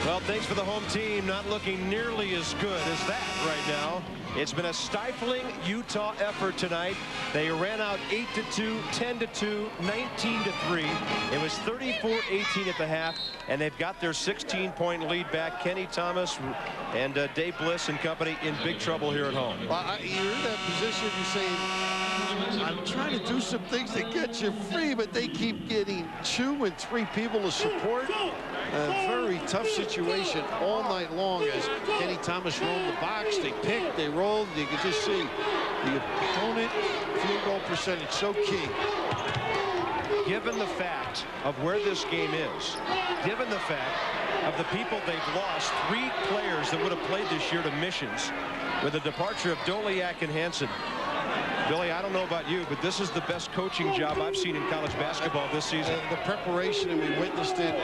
Well, thanks for the home team not looking nearly as good as that right now. It's been a stifling Utah effort tonight. They ran out 8-2, 10-2, 19-3. It was 34-18 at the half, and they've got their 16-point lead back. Kenny Thomas and Dave Bliss and company in big trouble here at home. Well, you're in that position, you're saying, I'm trying to do some things that get you free, but they keep getting 2 and 3 people to support. A very tough situation all night long as Kenny Thomas rolled the box. They picked, they rolled. You can just see the opponent field goal percentage so key. Given the fact of where this game is, given the fact of the people they've lost, 3 players that would have played this year to missions with the departure of Doliak and Hansen. Billy, I don't know about you, but this is the best coaching job I've seen in college basketball this season. The preparation, and we witnessed it,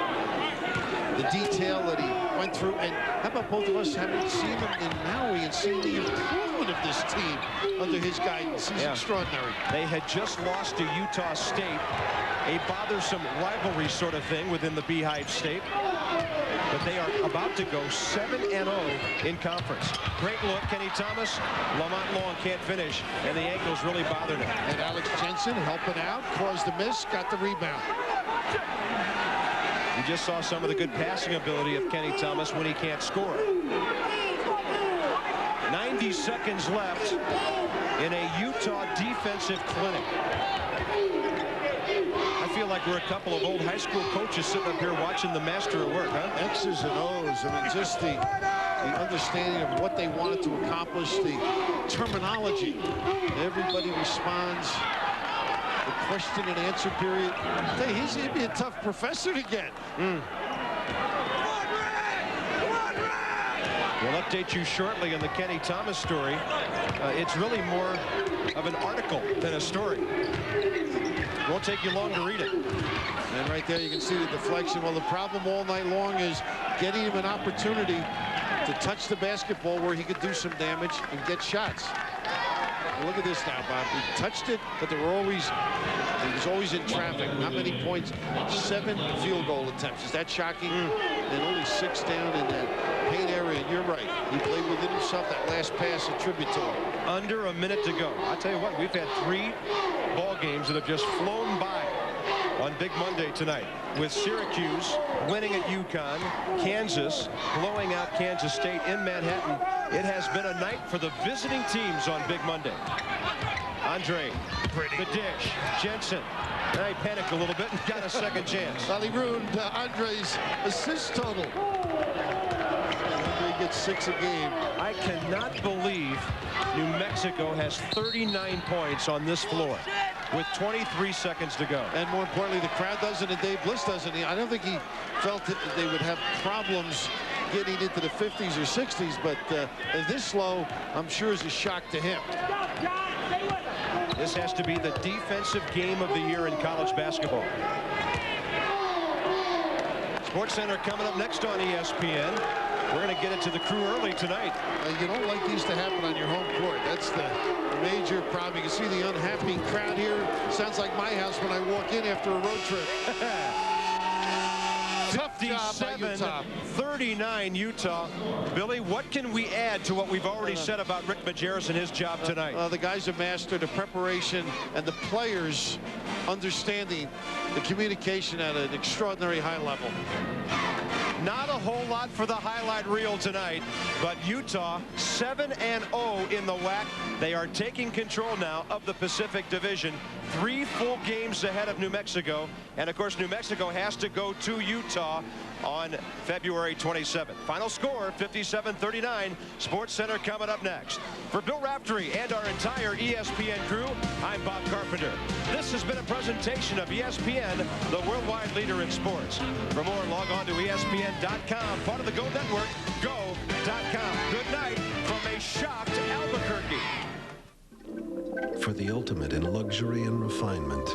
the detail that he went through, and how about both of us having seen him in Maui and seeing the improvement of this team under his guidance? He's extraordinary. They had just lost to Utah State, a bothersome rivalry sort of thing within the Beehive State. But they are about to go 7-0 in conference. Great look, Kenny Thomas. Lamont Long can't finish, and the ankles really bothered him. And Alex Jensen helping out, caused the miss, got the rebound. You just saw some of the good passing ability of Kenny Thomas when he can't score. 90 seconds left in a Utah defensive clinic. I feel like we're a couple of old high school coaches sitting up here watching the master at work, huh? X's and O's. I mean, just the understanding of what they wanted to accomplish, the terminology. Everybody responds. The question and answer period. He'd be a tough professor to get. We'll update you shortly on the Kenny Thomas story. It's really more of an article than a story. Won't take you long to read it. And right there you can see the deflection. Well, the problem all night long is getting him an opportunity to touch the basketball where he could do some damage and get shots. Look at this now, Bob. He touched it, but he was always in traffic. Not many points. 7 field goal attempts. Is that shocking? And only 6 down in that paint area. You're right. He played within himself. That last pass, a tribute to him. Under a minute to go. I tell you what, we've had 3 ball games that have just flown by on Big Monday tonight, with Syracuse winning at UConn, Kansas blowing out Kansas State in Manhattan. It has been a night for the visiting teams on Big Monday. Andre, the dish, Jensen. And I panicked a little bit and got a second chance. Well, he ruined Andre's assist total. Andre gets 6 a game. I cannot believe New Mexico has 39 points on this floor with 23 seconds to go. And more importantly, the crowd doesn't, and Dave Bliss doesn't. I don't think he felt that they would have problems getting into the 50s or 60s, but this low, I'm sure, is a shock to him. This has to be the defensive game of the year in college basketball. SportsCenter coming up next on ESPN. We're going to get it to the crew early tonight. You don't like these to happen on your home court. That's the major problem. You can see the unhappy crowd here. Sounds like my house when I walk in after a road trip. Tough job by Utah. 39 Utah. Billy, what can we add to what we've already said about Rick Majerus and his job tonight? The guys have mastered the preparation and the players understanding the communication at an extraordinary high level. Not a whole lot for the highlight reel tonight, but Utah 7-0 in the WAC. They are taking control now of the Pacific Division. 3 full games ahead of New Mexico. And of course, New Mexico has to go to Utah on February 27th. Final score, 57-39. SportsCenter coming up next. For Bill Raftery and our entire ESPN crew, I'm Bob Carpenter. This has been a presentation of ESPN, the worldwide leader in sports. For more, log on to ESPN.com, part of the Go Network, go.com. Good night from a shocked Albuquerque. For the ultimate in luxury and refinement,